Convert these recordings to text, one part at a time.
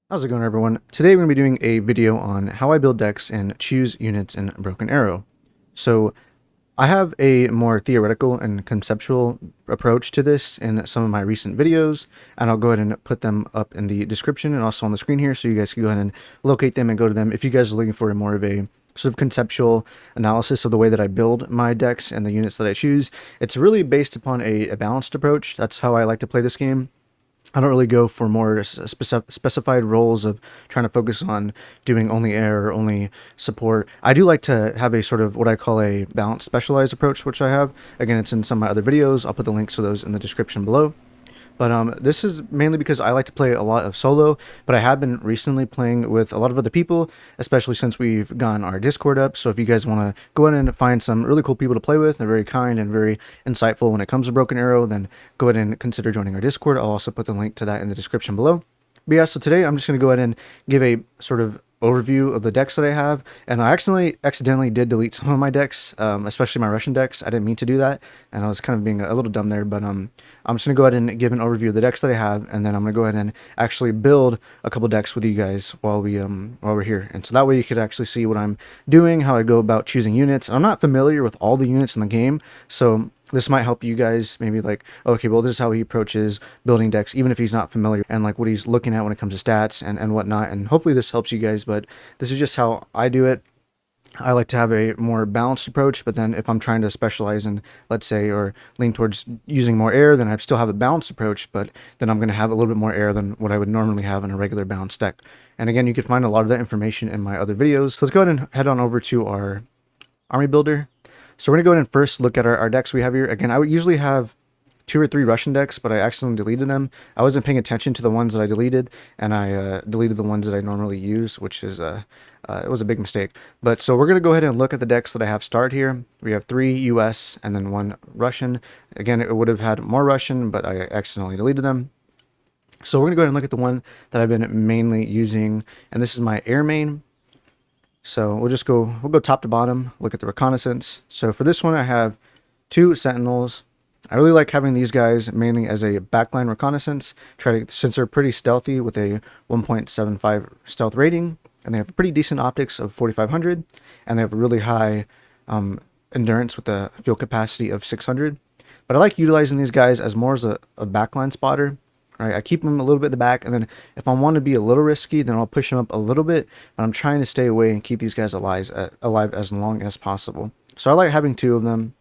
How's it going, everyone? Today we're going to be doing a video on how I build decks and choose units in Broken Arrow. So I have a more theoretical and conceptual approach to this in some of my recent videos, and I'll go ahead and put them up in the description and also on the screen here so you guys can go ahead and locate them and go to them if you guys are looking for more of a sort of conceptual analysis of the way that I build my decks and the units that I choose. It's really based upon a balanced approach. That's how I like to play this game. I don't really go for more specified roles of trying to focus on doing only air or only support. I do like to have a sort of what I call a balanced specialized approach, which I have. Again, it's in some of my other videos. I'll put the links to those in the description below. But this is mainly because I like to play a lot of solo, but I have been recently playing with a lot of other people, especially since we've gotten our Discord up. So if you guys want to go ahead and find some really cool people to play with, they're very kind and very insightful when it comes to Broken Arrow, then go ahead and consider joining our Discord. I'll also put the link to that in the description below. But yeah, so today I'm just going to go ahead and give a sort of overview of the decks that I have, and I accidentally did delete some of my decks, especially my Russian decks. I didn't mean to do that, and I was kind of being a little dumb there, but I'm just going to go ahead and give an overview of the decks that I have, and then I'm going to go ahead and actually build a couple decks with you guys while we're here, and so that way you could actually see what I'm doing, how I go about choosing units. I'm not familiar with all the units in the game, so this might help you guys maybe like, okay, well, this is how he approaches building decks, even if he's not familiar, and like what he's looking at when it comes to stats and whatnot. And hopefully this helps you guys, but this is just how I do it. I like to have a more balanced approach, but then if I'm trying to specialize in, let's say, or lean towards using more air, then I still have a balanced approach, but then I'm going to have a little bit more air than what I would normally have in a regular balanced deck. And again, you can find a lot of that information in my other videos. So let's go ahead and head on over to our army builder. So we're going to go ahead and first look at our decks we have here. Again, I would usually have 2 or 3 Russian decks, but I accidentally deleted them. I wasn't paying attention to the ones that I deleted, and I deleted the ones that I normally use, which is, it was a big mistake. But so we're going to go ahead and look at the decks that I have start here. We have 3 US and then 1 Russian. Again, it would have had more Russian, but I accidentally deleted them. So we're going to go ahead and look at the one that I've been mainly using, and this is my air main. So we'll go top to bottom, look at the reconnaissance. So for this one, I have 2 sentinels. I really like having these guys mainly as a backline reconnaissance, since they're pretty stealthy with a 1.75 stealth rating, and they have pretty decent optics of 4500, and they have a really high endurance with a field capacity of 600. But I like utilizing these guys as more as a backline spotter. Right, I keep them a little bit in the back, and then if I want to be a little risky, then I'll push them up a little bit, but I'm trying to stay away and keep these guys alive as long as possible. So I like having 2 of them.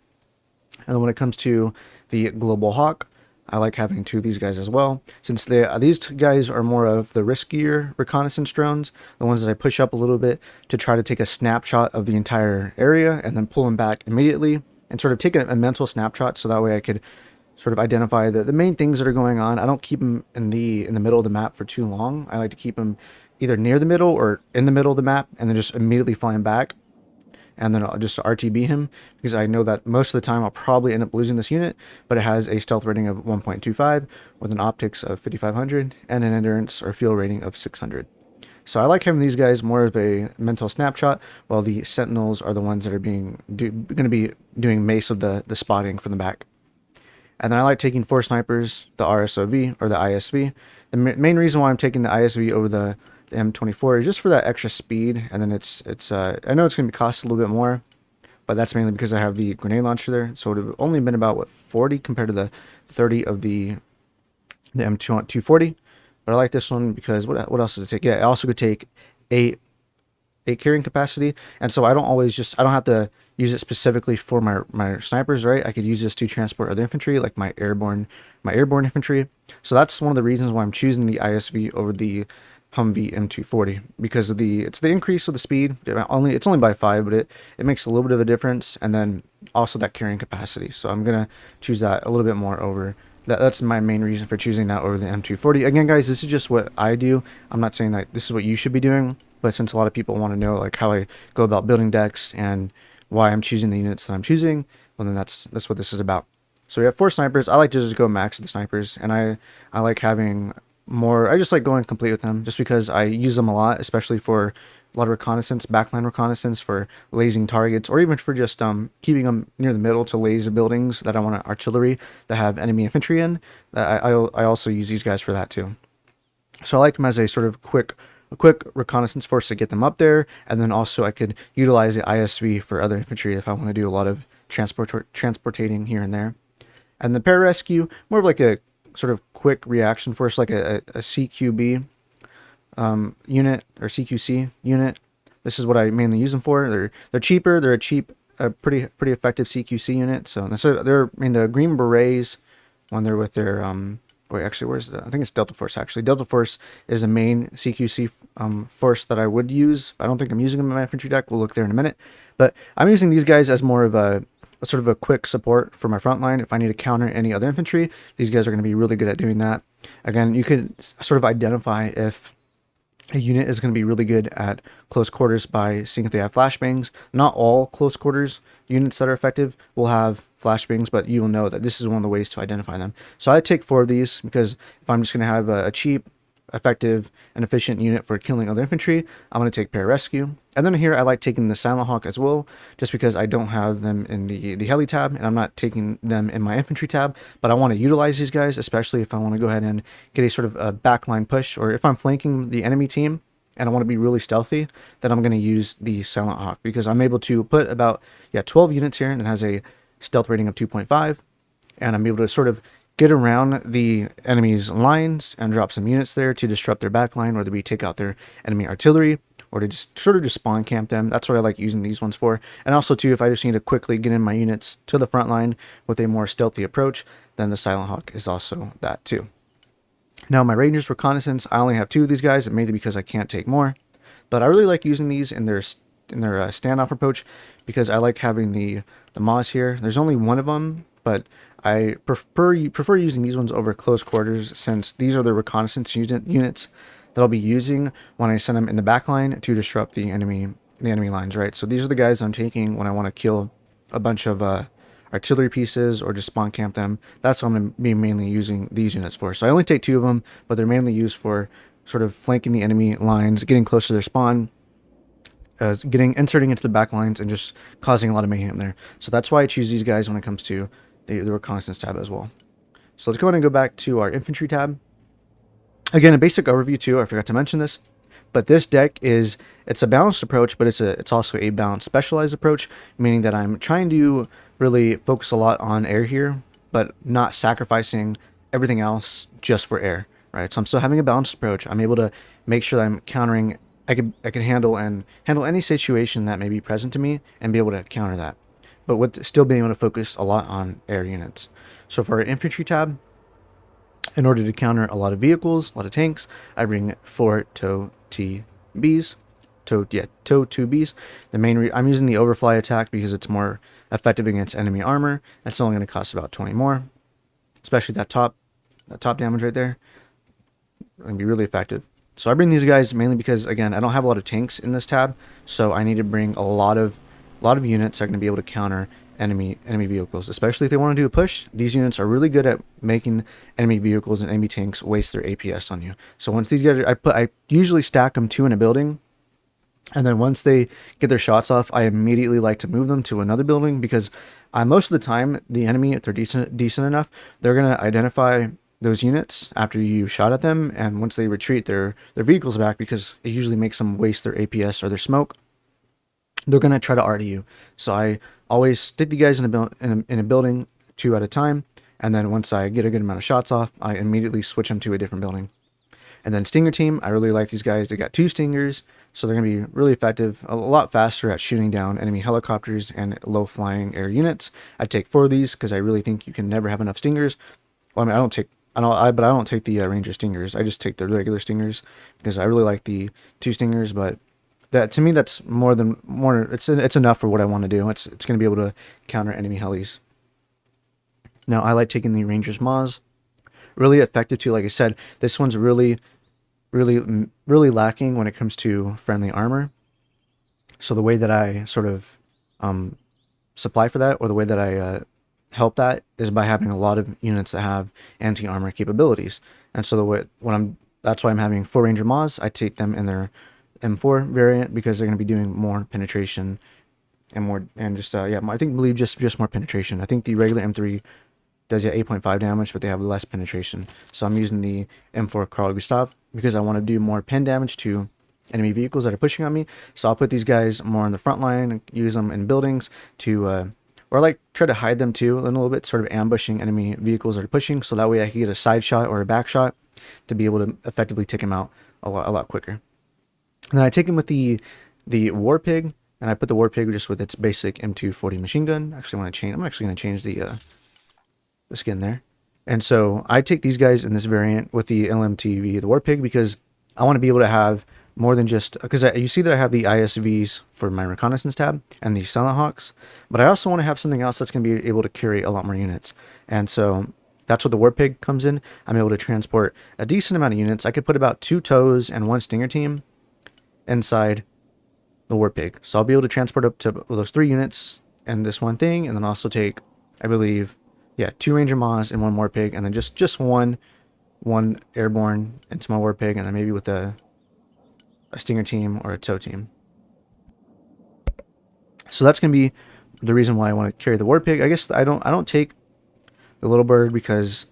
And then when it comes to the Global Hawk, I like having 2 of these guys as well, since these guys are more of the riskier reconnaissance drones, the ones that I push up a little bit to try to take a snapshot of the entire area and then pull them back immediately and sort of take a mental snapshot, so that way I could sort of identify the main things that are going on. I don't keep them in the middle of the map for too long. I like to keep them either near the middle or in the middle of the map, and then just immediately flying back, and then I'll just RTB him, because I know that most of the time I'll probably end up losing this unit, but it has a stealth rating of 1.25 with an optics of 5500 and an endurance or field rating of 600. So I like having these guys more of a mental snapshot, while the sentinels are the ones that are going to be doing most of the spotting from the back. And then I like taking 4 snipers, the RSOV or the ISV. The main reason why I'm taking the ISV over the M24 is just for that extra speed. And then I know it's going to cost a little bit more, but that's mainly because I have the grenade launcher there. So it would have only been about, what, 40 compared to the 30 of the M240. But I like this one because what else does it take? Yeah, it also could take 8 carrying capacity, and so I don't have to use it specifically for my snipers, right? I could use this to transport other infantry, like my airborne infantry. So that's one of the reasons why I'm choosing the ISV over the Humvee M240, because of it's the increase of the speed. It's only by 5, but it makes a little bit of a difference, and then also that carrying capacity. So I'm gonna choose that a little bit more over. That's my main reason for choosing that over the M240. Again, guys, this is just what I do. I'm not saying that this is what you should be doing, but since a lot of people want to know like how I go about building decks and why I'm choosing the units that I'm choosing, well, then that's what this is about. So we have 4 snipers. I like to just go max with the snipers, and I like having more. I just like going complete with them, just because I use them a lot, especially for a lot of reconnaissance, backline reconnaissance, for lasing targets, or even for just keeping them near the middle to laze the buildings that I want artillery that have enemy infantry in. I also use these guys for that too. So I like them as a sort of a quick reconnaissance force to get them up there, and then also I could utilize the ISV for other infantry if I want to do a lot of transportating here and there. And the pararescue, more of like a sort of quick reaction force, like a CQB unit or CQC unit. This is what I mainly use them for. They're cheaper. They're a pretty effective CQC unit. So they're I mean the Green Berets when they're with their wait, actually, I think it's Delta Force. Actually, Delta Force is a main CQC force that I would use. I don't think I'm using them in my infantry deck. We'll look there in a minute. But I'm using these guys as more of a sort of a quick support for my front line. If I need to counter any other infantry, these guys are going to be really good at doing that. Again, you could sort of identify if a unit is going to be really good at close quarters by seeing if they have flashbangs. Not all close quarters units that are effective will have flashbangs, but you will know that this is one of the ways to identify them. So I take 4 of these because if I'm just going to have a cheap, effective, and efficient unit for killing other infantry, I'm going to take pararescue. And then here I like taking the Silent Hawk as well, just because I don't have them in the heli tab, and I'm not taking them in my infantry tab, but I want to utilize these guys, especially if I want to go ahead and get a sort of a backline push, or if I'm flanking the enemy team and I want to be really stealthy, then I'm going to use the Silent Hawk, because I'm able to put about 12 units here, and it has a stealth rating of 2.5, and I'm able to sort of get around the enemy's lines and drop some units there to disrupt their backline, whether we take out their enemy artillery or to just sort of just spawn camp them. That's what I like using these ones for. And also too, if I just need to quickly get in my units to the front line with a more stealthy approach, then the Silent Hawk is also that too. Now my Rangers Reconnaissance, I only have 2 of these guys, mainly because I can't take more, but I really like using these in their standoff approach, because I like having the Moz here. There's only one of them, but I prefer using these ones over close quarters, since these are the reconnaissance units that I'll be using when I send them in the back line to disrupt the enemy lines, right? So these are the guys I'm taking when I want to kill a bunch of artillery pieces or just spawn camp them. That's what I'm going to be mainly using these units for. So I only take 2 of them, but they're mainly used for sort of flanking the enemy lines, getting close to their spawn, inserting into the back lines, and just causing a lot of mayhem there. So that's why I choose these guys when it comes to the reconnaissance tab as well. So let's go ahead and go back to our infantry tab. Again, a basic overview too, I forgot to mention this, but this deck it's a balanced approach, but it's also a balanced specialized approach, meaning that I'm trying to really focus a lot on air here, but not sacrificing everything else just for air, right? So I'm still having a balanced approach. I'm able to make sure that I'm countering. I can handle any situation that may be present to me and be able to counter that, but with still being able to focus a lot on air units. So for our infantry tab, in order to counter a lot of vehicles, a lot of tanks, I bring 4 TOW TBs. TOW 2Bs. I'm using the overfly attack because it's more effective against enemy armor. That's only going to cost about 20 more, especially that top damage right there. Going to be really effective. So I bring these guys mainly because, again, I don't have a lot of tanks in this tab, so I need to bring a lot of units that are going to be able to counter enemy vehicles, especially if they want to do a push. These units are really good at making enemy vehicles and enemy tanks waste their APS on you. So once these guys I usually stack them 2 in a building, and then once they get their shots off, I immediately like to move them to another building, because most of the time the enemy, if they're decent enough, they're going to identify those units after you shot at them, and once they retreat their vehicles back, because it usually makes them waste their APS or their smoke, they're going to try to RD you. So I always stick the guys in a building 2 at a time, and then once I get a good amount of shots off, I immediately switch them to a different building. And then Stinger team, I really like these guys. They got 2 Stingers, so they're going to be really effective, a lot faster at shooting down enemy helicopters and low-flying air units. I take 4 of these because I really think you can never have enough Stingers. Well, I mean, I don't take the Ranger Stingers. I just take the regular Stingers because I really like the 2 Stingers, but that, to me, that's more. It's enough for what I want to do. It's going to be able to counter enemy helis. Now I like taking the Rangers Moz. Really effective too. Like I said, this one's really lacking when it comes to friendly armor. So the way that I sort of supply for that, or the way that I help that, is by having a lot of units that have anti-armor capabilities. And so that's why I'm having 4 Ranger Moz. I take them in their M4 variant because they're going to be doing more penetration and more, and just I believe just more penetration. I think the regular M3 does 8.5 damage, but they have less penetration. So I'm using the M4 Carl Gustav because I want to do more pen damage to enemy vehicles that are pushing on me. So I'll put these guys more on the front line and use them in buildings to or like try to hide them too a little bit, sort of ambushing enemy vehicles that are pushing, so that way I can get a side shot or a back shot to be able to effectively take him out a lot quicker. And then I take him with the War Pig, and I put the War Pig just with its basic M240 machine gun. Actually, want to change. I'm actually going to change the skin there. And so I take these guys in this variant with the LMTV, the War Pig, because I want to be able to have more than just, because you see that I have the ISVs for my reconnaissance tab and the Silent Hawks, but I also want to have something else that's going to be able to carry a lot more units. And so that's what the War Pig comes in. I'm able to transport a decent amount of units. I could put about 2 tows and 1 Stinger team inside the War Pig. So I'll be able to transport up to those 3 units and this one thing, and then also take, I believe, yeah, 2 Ranger Maws and 1 War Pig, and then just one airborne into my War Pig, and then maybe with a Stinger team or a tow team. So that's gonna be the reason why I want to carry the War Pig. I guess I don't take the Little Bird because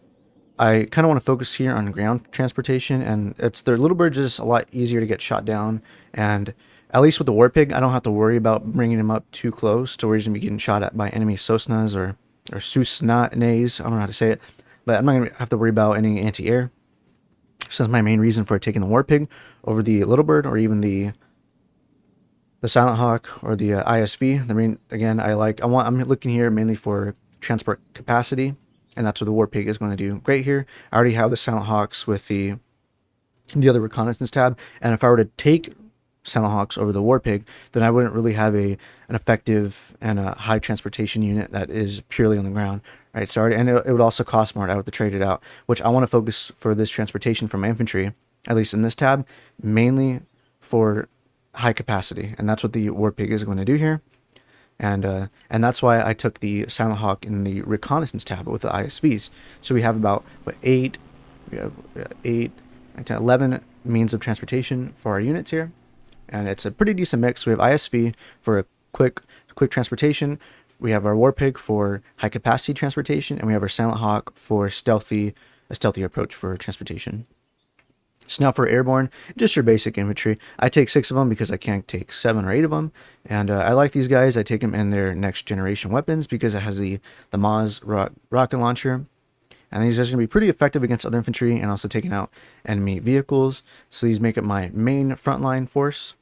I kind of want to focus here on ground transportation, and their Little Bird is just a lot easier to get shot down, and at least with the War Pig I don't have to worry about bringing him up too close to where he's gonna be getting shot at by enemy Sosnas or Susnanes. I don't know how to say it, but I'm not gonna have to worry about any anti-air. So that's my main reason for taking the War Pig over the Little Bird or even the Silent Hawk or the ISV. The main, again, I'm looking here mainly for transport capacity, and that's what the War Pig is going to do great here. I already have the Silent Hawks with the other reconnaissance tab, and if I were to take Silent Hawks over the War Pig, then I wouldn't really have an effective and a high transportation unit that is purely on the ground. Right, so and it would also cost more. I would have to trade it out, which I want to focus for this transportation for my infantry, at least in this tab, mainly for high capacity, and that's what the War Pig is going to do here, and that's why I took the Silent Hawk in the reconnaissance tab with the ISVs. So we have about 8, 10, 11 means of transportation for our units here, and it's a pretty decent mix. We have ISV for a quick transportation. We have our War Pig for high capacity transportation, and we have our Silent Hawk for a stealthy approach for transportation. So now for airborne, just your basic infantry. I take 6 of them because I can't take 7 or 8 of them, and I like these guys. I take them in their next generation weapons because it has the Maz rocket launcher, and these are going to be pretty effective against other infantry and also taking out enemy vehicles. So these make up my main frontline force,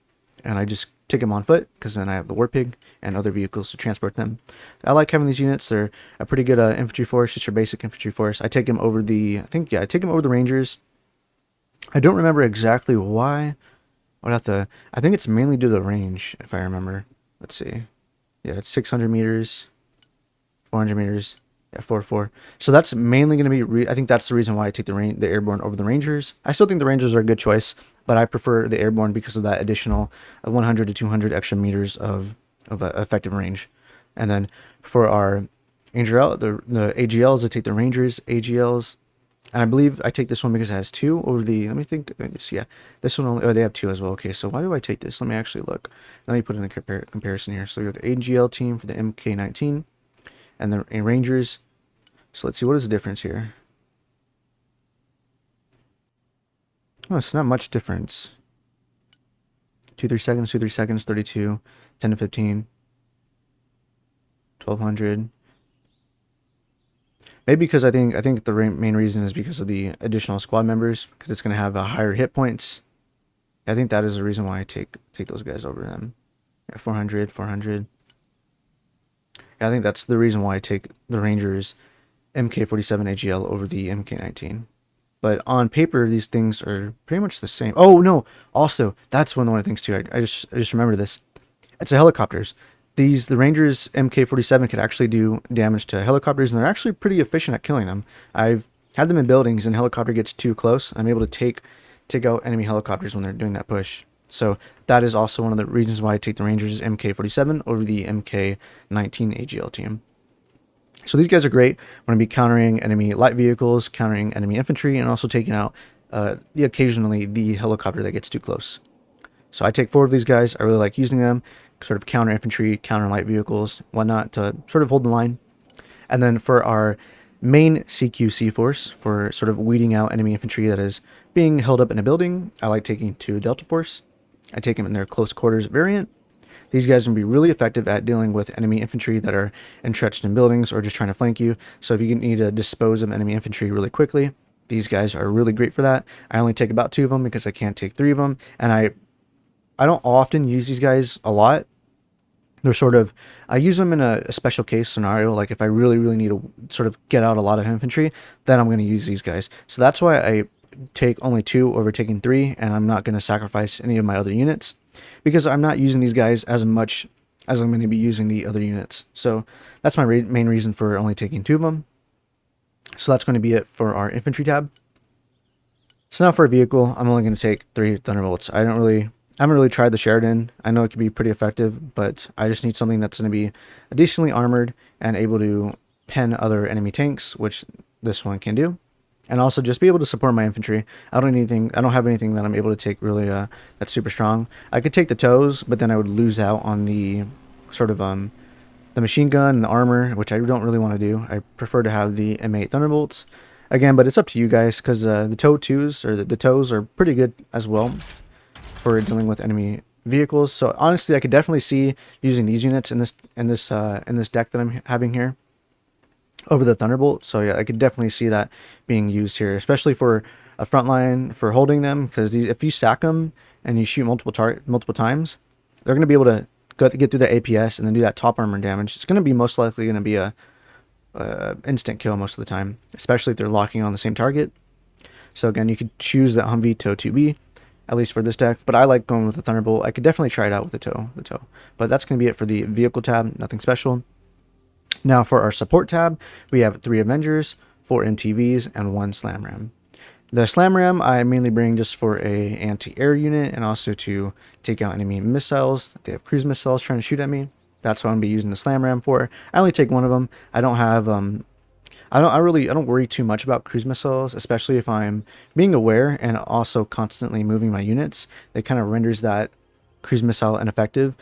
and I just take them on foot because then I have the War Pig and other vehicles to transport them. I like having these units. They're a pretty good infantry force, just your basic infantry force. I take them over I take them over the Rangers. I don't remember exactly why. I think it's mainly due to the range, if I remember. Let's see. Yeah, it's 600 meters, 400 meters. Yeah, 4. So that's mainly going to be, I think that's the reason why I take the airborne over the Rangers. I still think the Rangers are a good choice, but I prefer the airborne because of that additional 100 to 200 extra meters of effective range. And then for our Angel, the AGLs, I take the Rangers AGLs. And I believe I take this one because it has 2 over the, let me see, yeah, this one only, they have 2 as well. Okay, so why do I take this? Let me actually look. Let me put in a comparison here. So we have the AGL team for the MK19 and the Rangers. So let's see, what is the difference here? Oh, it's not much difference. 2-3 seconds, 2-3 seconds, 32, 10 to 15, 1200. Maybe because I think the main reason is because of the additional squad members, because it's going to have a higher hit points. I think that is the reason why I take those guys over them. Yeah, 400, 400. Yeah, I think that's the reason why I take the Rangers MK47 AGL over the MK19. But on paper, these things are pretty much the same. Oh no! Also, that's one of the things too. I just remember this. It's the helicopters. The Rangers MK47 could actually do damage to helicopters, and they're actually pretty efficient at killing them. I've had them in buildings, and helicopter gets too close. I'm able to take out enemy helicopters when they're doing that push. So that is also one of the reasons why I take the Rangers MK47 over the MK19 AGL team. So these guys are great when I be countering enemy light vehicles, countering enemy infantry, and also taking out occasionally the helicopter that gets too close. So I take 4 of these guys. I really like using them, sort of counter infantry, counter light vehicles, whatnot, to sort of hold the line. And then for our main CQC force for sort of weeding out enemy infantry that is being held up in a building. I like taking 2 Delta Force. I take them in their close quarters variant. These guys can be really effective at dealing with enemy infantry that are entrenched in buildings or just trying to flank you. So if you need to dispose of enemy infantry really quickly, these guys are really great for that. I only take about 2 of them because I can't take 3 of them. And I don't often use these guys a lot. They're sort of, I use them in a special case scenario. Like if I really, really need to sort of get out a lot of infantry, then I'm going to use these guys. So that's why I take only 2 over taking 3, and I'm not going to sacrifice any of my other units, because I'm not using these guys as much as I'm going to be using the other units. So that's my main reason for only taking 2 of them. So that's going to be it for our infantry tab. So now for a vehicle, I'm only going to take 3 Thunderbolts. I haven't really tried the Sheridan. I know it can be pretty effective, but I just need something that's going to be decently armored and able to pen other enemy tanks, which this one can do. And also just be able to support my infantry. I don't have anything that I'm able to take really that's super strong. I could take the toes, but then I would lose out on the sort of the machine gun and the armor, which I don't really want to do. I prefer to have the M8 Thunderbolts. Again, but it's up to you guys, because the TOW 2s or the toes are pretty good as well for dealing with enemy vehicles. So honestly, I could definitely see using these units in this deck that I'm having here over the Thunderbolt. So yeah, I could definitely see that being used here, especially for a front line for holding them, because if you stack them and you shoot multiple times, they're going to be able to get through the APS and then do that top armor damage. It's going to be most likely going to be a instant kill most of the time, especially if they're locking on the same target. So again, you could choose the Humvee TOW 2B, at least for this deck, but I like going with the Thunderbolt. I could definitely try it out with the TOW. But that's going to be it for the vehicle tab, nothing special. Now for our support tab, we have 3 Avengers, 4 MTVs, and 1 Slam Ram. The Slam Ram I mainly bring just for a anti-air unit and also to take out enemy missiles. They have cruise missiles trying to shoot at me. That's what I'm going to be using the Slam Ram for. I only take 1 of them. I don't have I don't worry too much about cruise missiles, especially if I'm being aware and also constantly moving my units. It kind of renders that cruise missile ineffective.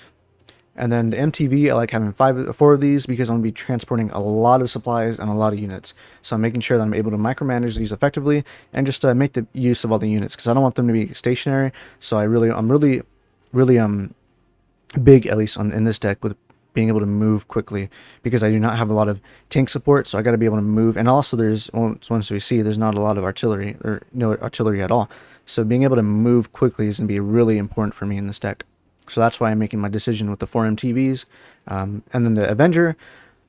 And then the MTV, I like having 4 of these because I'm going to be transporting a lot of supplies and a lot of units. So I'm making sure that I'm able to micromanage these effectively and just make the use of all the units, because I don't want them to be stationary. So I'm really big, at least in this deck, with being able to move quickly, because I do not have a lot of tank support. So I got to be able to move. And also once we see, there's not a lot of artillery or no artillery at all. So being able to move quickly is going to be really important for me in this deck. So that's why I'm making my decision with the 4 MTVs. And then the Avenger,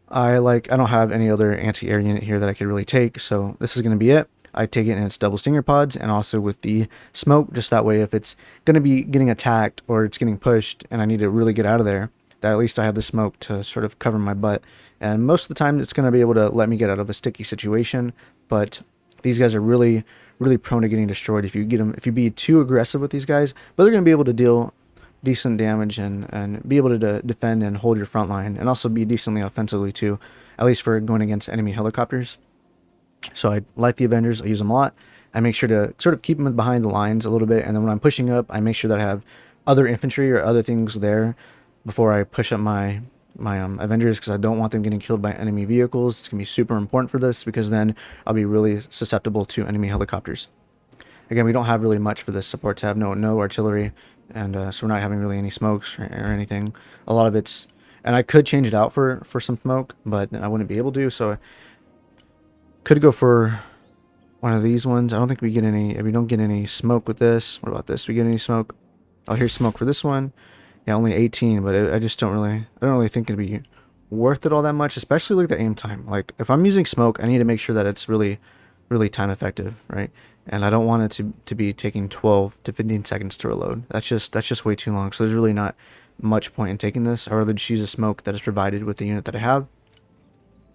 I don't have any other anti-air unit here that I could really take. So this is going to be it. I take it in its double stinger pods and also with the smoke, just that way if it's going to be getting attacked or it's getting pushed and I need to really get out of there, that at least I have the smoke to sort of cover my butt. And most of the time it's going to be able to let me get out of a sticky situation. But these guys are really prone to getting destroyed if you be too aggressive with these guys. But they're going to be able to deal decent damage and be able to defend and hold your front line, and also be decently offensively too, at least for going against enemy helicopters. So I like the Avengers. I use them a lot. I make sure to sort of keep them behind the lines a little bit, and then when I'm pushing up, I make sure that I have other infantry or other things there before I push up my Avengers, because I don't want them getting killed by enemy vehicles. It's gonna be super important for this, because then I'll be really susceptible to enemy helicopters. Again, we don't have really much for this support tab. No artillery. And so we're not having really any smokes or anything. A lot of it's, and I could change it out for some smoke, but I wouldn't be able to. So I could go for one of these ones. I don't think we don't get any smoke with this. What about this? We get any smoke? Oh, here's smoke for this one. Yeah, only 18, but I don't really think it'd be worth it all that much, especially like the aim time. Like if I'm using smoke, I need to make sure that it's really time effective, right? And I don't want it to be taking 12 to 15 seconds to reload. That's just way too long. So there's really not much point in taking this. I'd rather just use a smoke that is provided with the unit that I have.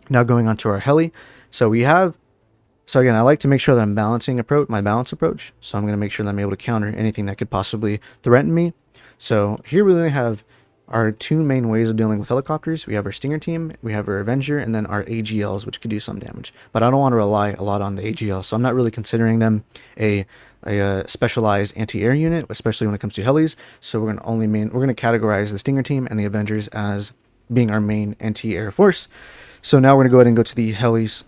Now going on to our heli. So again, I like to make sure that I'm balancing my balance approach. So I'm going to make sure that I'm able to counter anything that could possibly threaten me. So here we only have our 2 main ways of dealing with helicopters. We have our Stinger team, we have our Avenger, and then our AGLs, which could do some damage. But I don't want to rely a lot on the AGL, so I'm not really considering them a specialized anti-air unit, especially when it comes to helis. So we're going to categorize the Stinger team and the Avengers as being our main anti-air force. So now we're going to go ahead and go to the helis.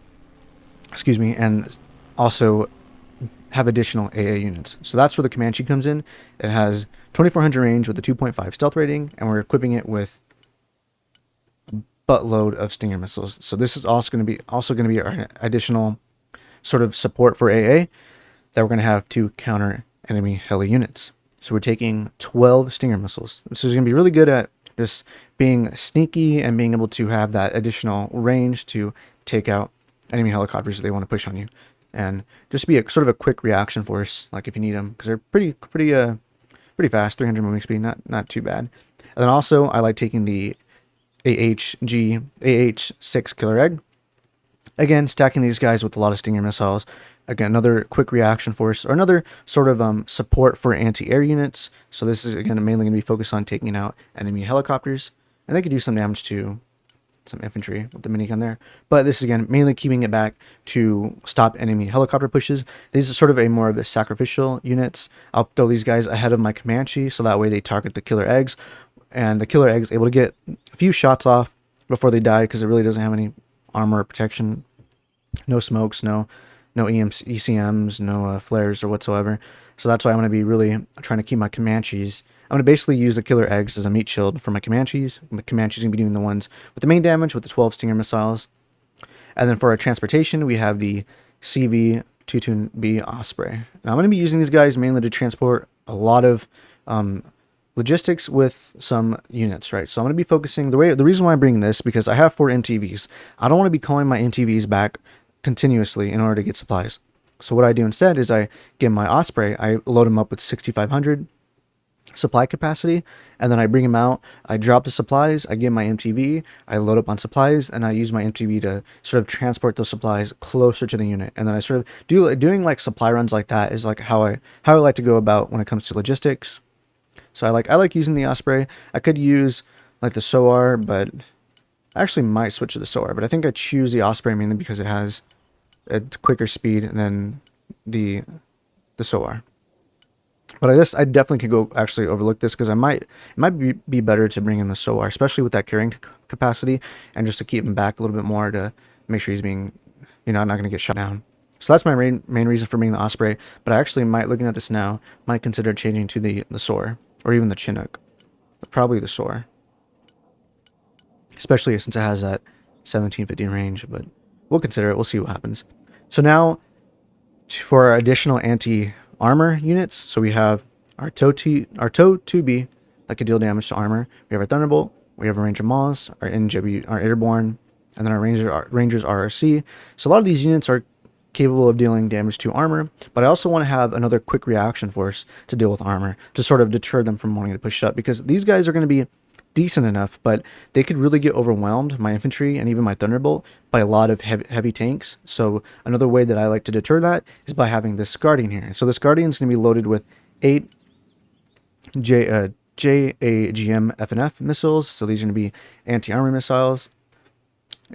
excuse me, and also have additional AA units. So that's where the Comanche comes in. It has 2400 range with a 2.5 stealth rating, and we're equipping it with a buttload of Stinger missiles. So this is also going to be our additional sort of support for AA that we're going to have to counter enemy heli units. So we're taking 12 Stinger missiles. This is going to be really good at just being sneaky and being able to have that additional range to take out enemy helicopters that they want to push on you, and just be a sort of a quick reaction force, like if you need them, because they're pretty fast, 300 moving speed, not too bad. And then also I like taking the AH6 Killer Egg. Again, stacking these guys with a lot of Stinger missiles. Again, another quick reaction force, or another sort of support for anti-air units. So this is, again, mainly going to be focused on taking out enemy helicopters. And they could do some damage to some infantry with the minigun there. But this is, again, mainly keeping it back to stop enemy helicopter pushes. These are sort of more of the sacrificial units. I'll throw these guys ahead of my Comanche, so that way they target the Killer Eggs. And the Killer Eggs able to get a few shots off before they die, because it really doesn't have any armor or protection. No smokes, no ECMs, no flares or whatsoever. So that's why I'm going to be really trying to keep my Comanches. I'm going to basically use the Killer Eggs as a meat shield for my Comanches. My Comanches are going to be doing the ones with the main damage with the 12 Stinger missiles. And then for our transportation, we have the CV-22B Osprey. And I'm going to be using these guys mainly to transport a lot of logistics with some units, right? So I'm going to be focusing, the reason why I'm bringing this, because I have 4 MTVs. I don't want to be calling my MTVs back continuously in order to get supplies. So what I do instead is I get my Osprey, I load him up with 6,500 supply capacity, and then I bring him out, I drop the supplies, I get my MTV, I load up on supplies, and I use my MTV to sort of transport those supplies closer to the unit. And then I sort of doing like supply runs like that is like how I like to go about when it comes to logistics. So I like using the Osprey. I could use like the SOAR, but I actually might switch to the SOAR, but I think I choose the Osprey mainly because it has a quicker speed than the SOAR. But I definitely could go actually overlook this, because it might be better to bring in the SOAR, especially with that carrying capacity, and just to keep him back a little bit more to make sure he's being, not going to get shot down. So that's my main reason for bringing the Osprey. But I actually might, looking at this now, might consider changing to the SOAR, or even the Chinook. But probably the SOAR, especially since it has that 1750 range. But we'll consider it. We'll see what happens. So now for our additional anti-armor units, so we have our TOW 2B that can deal damage to armor. We have our Thunderbolt. We have a Ranger Moz, our NW, our Airborne, and then our Rangers RRC. So a lot of these units are capable of dealing damage to armor, but I also want to have another quick reaction force to deal with armor to sort of deter them from wanting to push up, because these guys are going to be decent enough, but they could really get overwhelmed, my infantry and even my Thunderbolt, by a lot of heavy tanks. So another way that I like to deter that is by having this Guardian here. So this Guardian is going to be loaded with 8 JAGM FNF missiles. So these are going to be anti-armor missiles.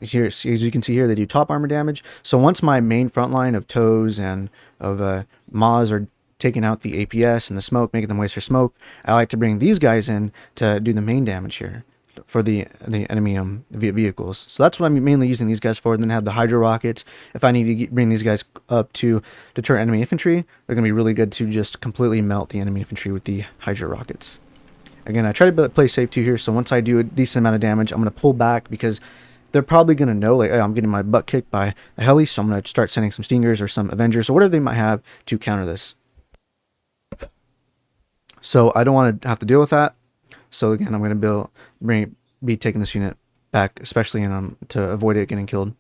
Here, as you can see here, they do top armor damage. So once my main front line of TOWs and of Moz are taking out the APS and the smoke, making them waste for smoke, I like to bring these guys in to do the main damage here for the enemy vehicles. So that's what I'm mainly using these guys for. And then have the Hydro Rockets. If I need to bring these guys up to deter enemy infantry, they're going to be really good to just completely melt the enemy infantry with the Hydro Rockets. Again, I try to play safe too here. So once I do a decent amount of damage, I'm going to pull back, because they're probably going to know, like, oh, I'm getting my butt kicked by a heli, so I'm going to start sending some Stingers or some Avengers or whatever they might have to counter this. So I don't want to have to deal with that. So again, I'm going to be taking this unit back, especially to avoid it getting killed.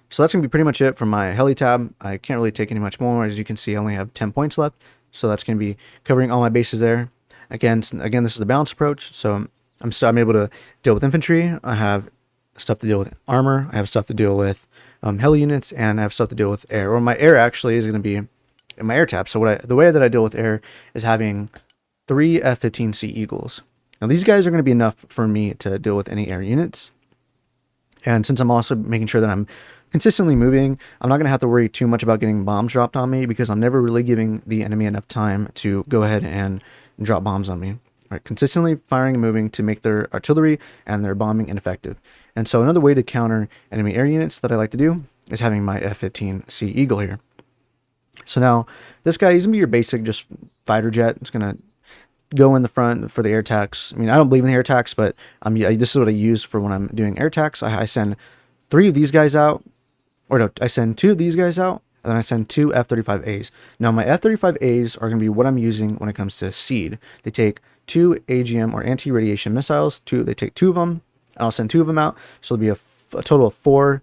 So that's going to be pretty much it for my heli tab. I can't really take any much more. As you can see, I only have 10 points left. So that's going to be covering all my bases there. Again, this is a balanced approach. So I'm able to deal with infantry. I have stuff to deal with armor. I have stuff to deal with heli units, and I have stuff to deal with air. Or my air actually is going to be in my air tab. So the way that I deal with air is having 3 F-15C Eagles. Now these guys are going to be enough for me to deal with any air units. And since I'm also making sure that I'm consistently moving, I'm not going to have to worry too much about getting bombs dropped on me, because I'm never really giving the enemy enough time to go ahead and drop bombs on me. right? Consistently firing and moving to make their artillery and their bombing ineffective. And so another way to counter enemy air units that I like to do is having my F-15C Eagle here. So now this guy, he's gonna be your basic just fighter jet. It's gonna go in the front for the air attacks. I mean, I don't believe in the air attacks, but this is what I use for when I'm doing air attacks. I send 3 of these guys out, or no, I send 2 of these guys out, and then I send 2 F-35As. Now my F-35As are going to be what I'm using when it comes to SEAD. They take 2 AGM or anti-radiation missiles. They take 2 of them, and I'll send 2 of them out. So it'll be a total of 4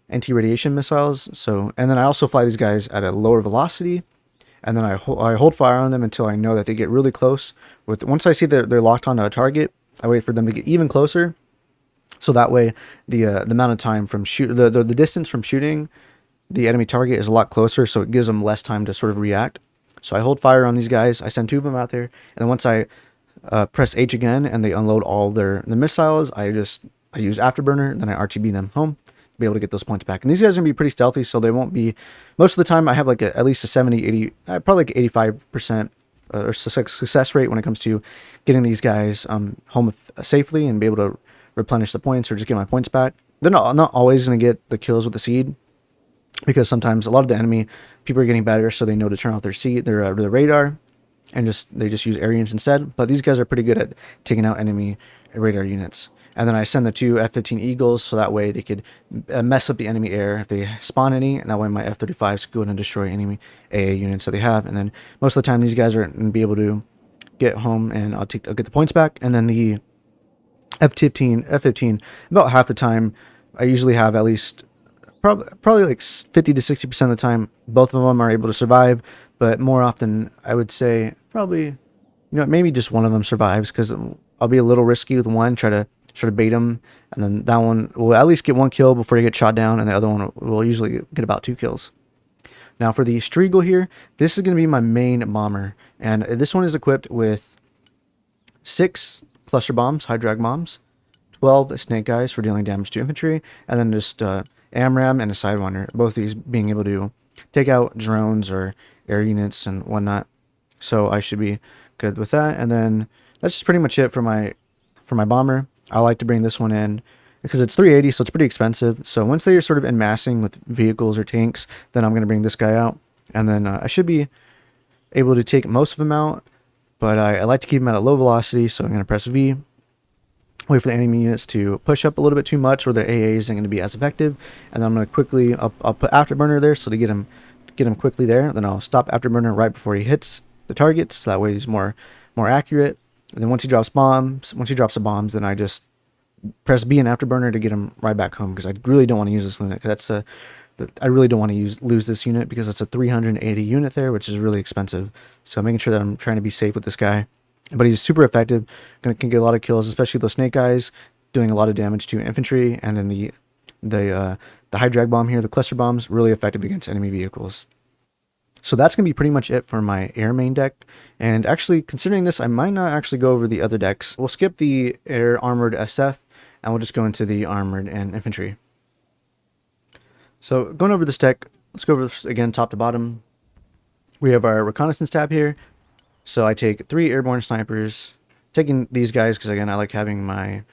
anti-radiation missiles. So, and then I also fly these guys at a lower velocity, and then I hold fire on them until I know that they get really close. Once I see that they're locked onto a target, I wait for them to get even closer. So that way, the amount of time from the distance from shooting the enemy target is a lot closer, so it gives them less time to sort of react. So I hold fire on these guys. I send 2 of them out there, and then once I press H again and they unload all the missiles, I use Afterburner, then I RTB them home to be able to get those points back. And these guys are gonna be pretty stealthy, so they won't be. Most of the time, I have like at least a 70, 80, probably like 85% or success rate when it comes to getting these guys home safely and be able to replenish the points or just get my points back. They're not always going to get the kills with the SEAD, because sometimes a lot of the enemy people are getting better, so they know to turn off their radar, and they just use air units instead. But these guys are pretty good at taking out enemy radar units. And then I send the 2 F-15 Eagles, so that way they could mess up the enemy air if they spawn any, and that way my F-35s could go in and destroy enemy AA units that they have. And then most of the time these guys are going to be able to get home, and I'll get the points back. And then the F-15, about half the time, I usually have at least probably like 50 to 60% of the time, both of them are able to survive. But more often, I would say probably, maybe just one of them survives, because I'll be a little risky with one, try to sort of bait them, and then that one will at least get 1 kill before he gets shot down, and the other one will usually get about 2 kills. Now for the Striegel here, this is going to be my main bomber, and this one is equipped with 6 cluster bombs, high drag bombs, 12 snake eyes for dealing damage to infantry, and then just AMRAAM and a Sidewinder, both these being able to take out drones or air units and whatnot. So I should be good with that. And then that's just pretty much it for my bomber. I like to bring this one in because it's 380, so it's pretty expensive. So once they are sort of en massing with vehicles or tanks, then I'm going to bring this guy out, and then I should be able to take most of them out. But I like to keep them at a low velocity, so I'm going to press V. Wait for the enemy units to push up a little bit too much, or their AA isn't going to be as effective. And then I'm going to quickly, I'll put Afterburner there, so to get him quickly there. Then I'll stop Afterburner right before he hits the targets, so that way he's more accurate. And then once he drops the bombs, then I just press B and Afterburner to get him right back home, because I really don't want to use this unit, because I really don't want to lose this unit, because it's a 380 unit there, which is really expensive. So I'm making sure that I'm trying to be safe with this guy. But he's super effective, can get a lot of kills, especially those snake eyes, doing a lot of damage to infantry. And then the high drag bomb here, the cluster bombs, really effective against enemy vehicles. So that's going to be pretty much it for my air main deck. And actually, considering this, I might not actually go over the other decks. We'll skip the air armored SF, and we'll just go into the armored and infantry. So going over this deck, let's go over this again top to bottom. We have our reconnaissance tab here. So I take 3 airborne snipers, taking these guys because, again, I like having I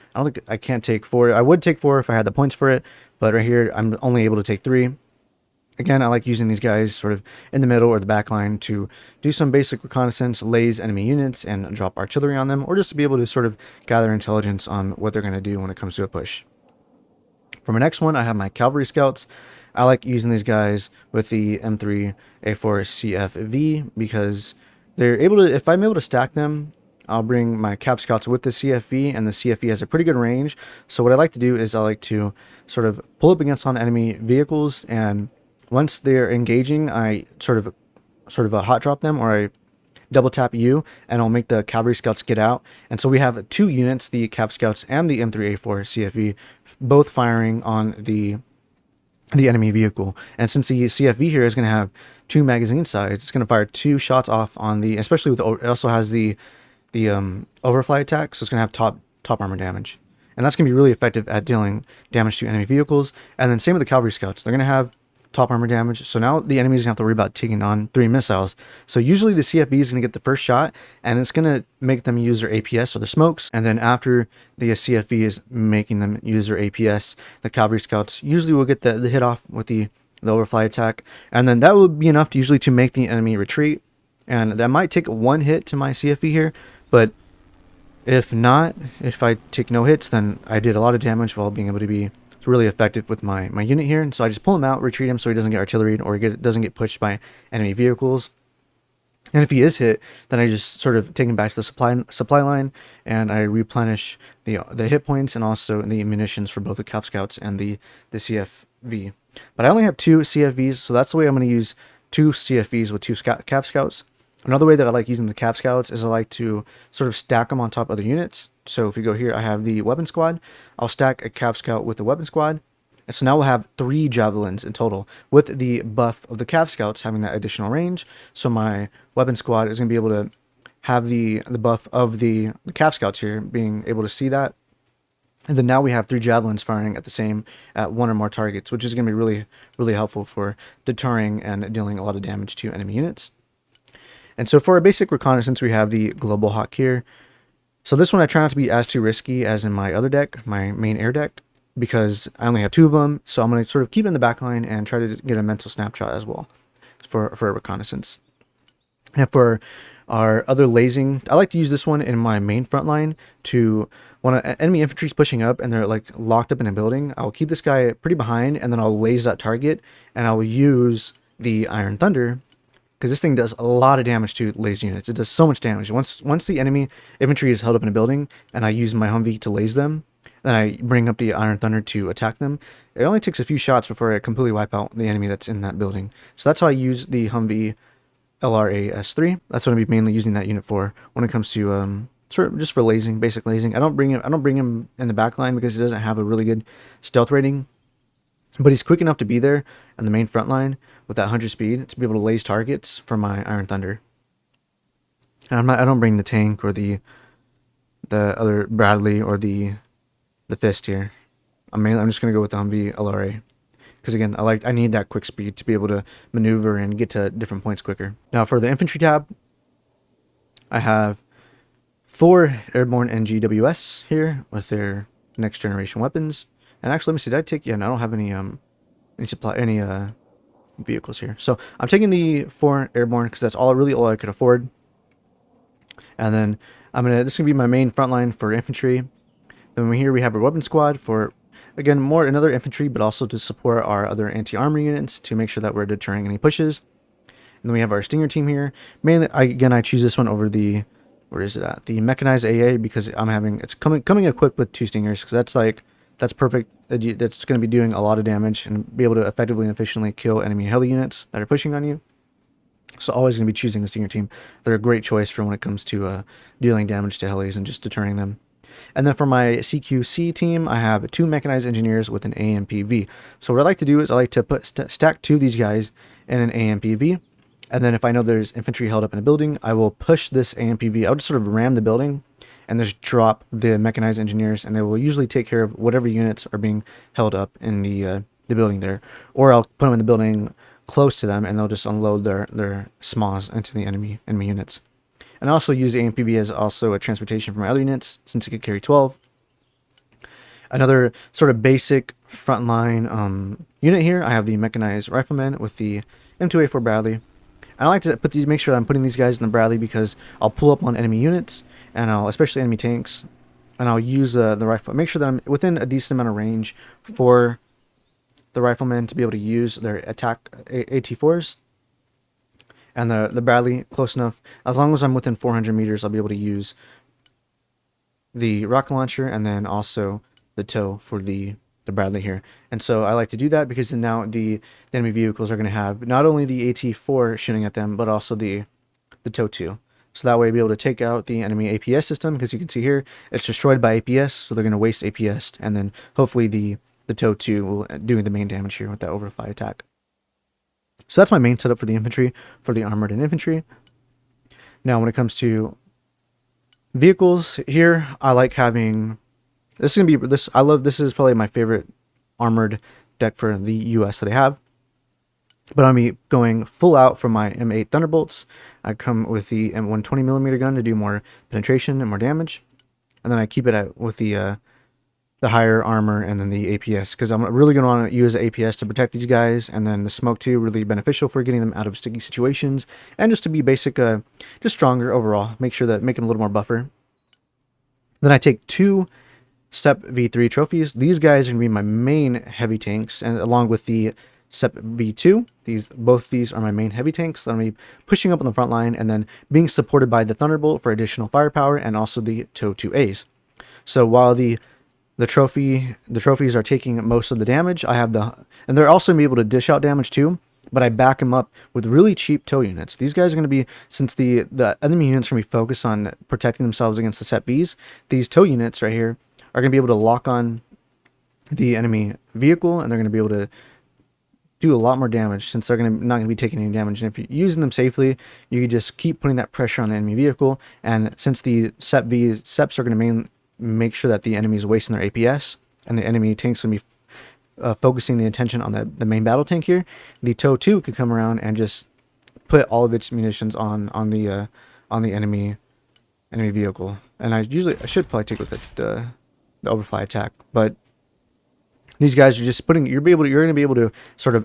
can't take 4. I would take 4 if I had the points for it, but right here I'm only able to take 3. Again, I like using these guys sort of in the middle or the back line to do some basic reconnaissance, laze enemy units, and drop artillery on them, or just to be able to sort of gather intelligence on what they're going to do when it comes to a push. For my next one, I have my cavalry scouts. I like using these guys with the M3A4 CFV because they're able to, if I'm able to stack them, I'll bring my Cav Scouts with the CFV, and the CFV has a pretty good range. So what I like to do is I like to sort of pull up against on enemy vehicles, and once they're engaging, I sort of a hot drop them, or I double tap U, and I'll make the Cavalry Scouts get out. And so we have 2 units, the Cav Scouts and the M3A4 CFV, both firing on the enemy vehicle. And since the CFV here is going to have 2 magazine sides, it's going to fire 2 shots off on the, especially with, it also has the overfly attack, so it's going to have top armor damage. And that's going to be really effective at dealing damage to enemy vehicles. And then same with the Cavalry Scouts. They're going to have top armor damage. So now the enemy's gonna have to worry about taking on 3 missiles. So usually the CFV is gonna get the first shot, and it's gonna make them use their APS or their smokes. And then after the CFV is making them use their APS, the cavalry scouts usually will get the hit off with the overfly attack, and then that will be enough to usually to make the enemy retreat. And that might take 1 hit to my CFV here, but if not, if I take no hits, then I did a lot of damage while being able to be really effective with my unit here. And so I just pull him out, retreat him so he doesn't get artilleried or doesn't get pushed by enemy vehicles. And if he is hit, then I just sort of take him back to the supply line, and I replenish the hit points and also the munitions for both the Cav Scouts and the CFV. But I only have 2 CFVs, so that's the way I'm going to use 2 CFVs with 2 Cav Scouts. Another way that I like using the Cav Scouts is I like to sort of stack them on top of other units. So if you go here, I have the weapon squad. I'll stack a Cav Scout with the weapon squad. And so now we'll have 3 javelins in total with the buff of the Cav Scouts having that additional range. So my weapon squad is going to be able to have the buff of the Cav Scouts here, being able to see that. And then now we have 3 javelins firing at 1 or more targets, which is going to be really, really helpful for deterring and dealing a lot of damage to enemy units. And so for our basic reconnaissance, we have the Global Hawk here. So this one I try not to be as too risky as in my other deck, my main air deck, because I only have 2 of them. So I'm going to sort of keep it in the back line and try to get a mental snapshot as well for a reconnaissance. And for our other lasing, I like to use this one in my main front line to, when an enemy infantry is pushing up and they're like locked up in a building, I'll keep this guy pretty behind, and then I'll laze that target, and I'll use the Iron Thunder, because this thing does a lot of damage to laze units. It does so much damage. Once the enemy infantry is held up in a building and I use my Humvee to laze them, then I bring up the Iron Thunder to attack them. It only takes a few shots before I completely wipe out the enemy that's in that building. So that's how I use the Humvee LRA S3. That's what I'm mainly using that unit for when it comes to sort of just for lasing, basic lasing. I don't bring him in the back line because he doesn't have a really good stealth rating, but he's quick enough to be there on the main front line with that 100 speed to be able to laze targets for my Iron Thunder. And I don't bring the tank or the other Bradley or the Fist here. I'm just gonna go with the Humvee LRA because again, I need that quick speed to be able to maneuver and get to different points quicker. Now for the infantry tab, I have 4 airborne NGWS here with their next generation weapons. And actually, let me see. Did I take? Yeah, no, I don't have any vehicles here. So I'm taking the 4 airborne because that's all I could afford. And then this is gonna be my main front line for infantry. Then here we have a weapon squad for, again, another infantry, but also to support our other anti-armor units to make sure that we're deterring any pushes. And then we have our Stinger team here. Mainly, I choose this one over the, where is it at? The mechanized AA, because it's coming equipped with 2 Stingers, because that's perfect. That's going to be doing a lot of damage and be able to effectively and efficiently kill enemy heli units that are pushing on you. So always going to be choosing the Stinger team. They're a great choice for when it comes to dealing damage to helis and just deterring them. And then for my CQC team, I have 2 mechanized engineers with an AMPV. So what I like to do is I like to stack 2 of these guys in an AMPV. And then if I know there's infantry held up in a building, I will push this AMPV. I'll just sort of ram the building and just drop the mechanized engineers, and they will usually take care of whatever units are being held up in the building there. Or I'll put them in the building close to them, and they'll just unload their SMAs into the enemy units. And I also use the AMPV as also a transportation for my other units, since it could carry 12. Another sort of basic frontline unit here, I have the mechanized rifleman with the M2A4 Bradley. And I like to make sure that I'm putting these guys in the Bradley because I'll pull up on enemy units, and especially enemy tanks, and I'll use the rifle. Make sure that I'm within a decent amount of range for the riflemen to be able to use their attack AT4s. And the Bradley close enough. As long as I'm within 400 meters, I'll be able to use the rocket launcher and then also the tow for the Bradley here. And so I like to do that because then now the enemy vehicles are going to have not only the AT4 shooting at them, but also the tow 2. So that way I'll be able to take out the enemy APS system, because you can see here it's destroyed by APS, so they're going to waste APS, and then hopefully the tow 2 will do the main damage here with that overfly attack. So that's my main setup for the infantry, for the armored and infantry. Now when it comes to vehicles here, I like having, this is probably my favorite armored deck for the US that I have. But I'm going full out from my M8 Thunderbolts. I come with the M120mm gun to do more penetration and more damage, and then I keep it at with the higher armor and then the APS, because I'm really going to want to use the APS to protect these guys, and then the smoke too, really beneficial for getting them out of sticky situations, and just to be basic, just stronger overall. Make them a little more buffer. Then I take 2 SEP V3 trophies. These guys are going to be my main heavy tanks, and along with the SEP V2, both these are my main heavy tanks that I'm going to be pushing up on the front line, and then being supported by the Thunderbolt for additional firepower, and also the TOW2As. So while the trophies are taking most of the damage, and they're also going to be able to dish out damage too, but I back them up with really cheap TOW units. These guys are going to be, since the enemy units are going to be focused on protecting themselves against the SEP Vs, these TOW units right here are going to be able to lock on the enemy vehicle, and they're going to be able to do a lot more damage, since they're not going to be taking any damage. And if you're using them safely, you can just keep putting that pressure on the enemy vehicle. And since the SEPs are going to make sure that the enemy is wasting their APS, and the enemy tank's going to be focusing the attention on the main battle tank here, the TOW2 could come around and just put all of its munitions on the enemy vehicle. And I should probably take with the overfly attack, but these guys are just you're going to be able to sort of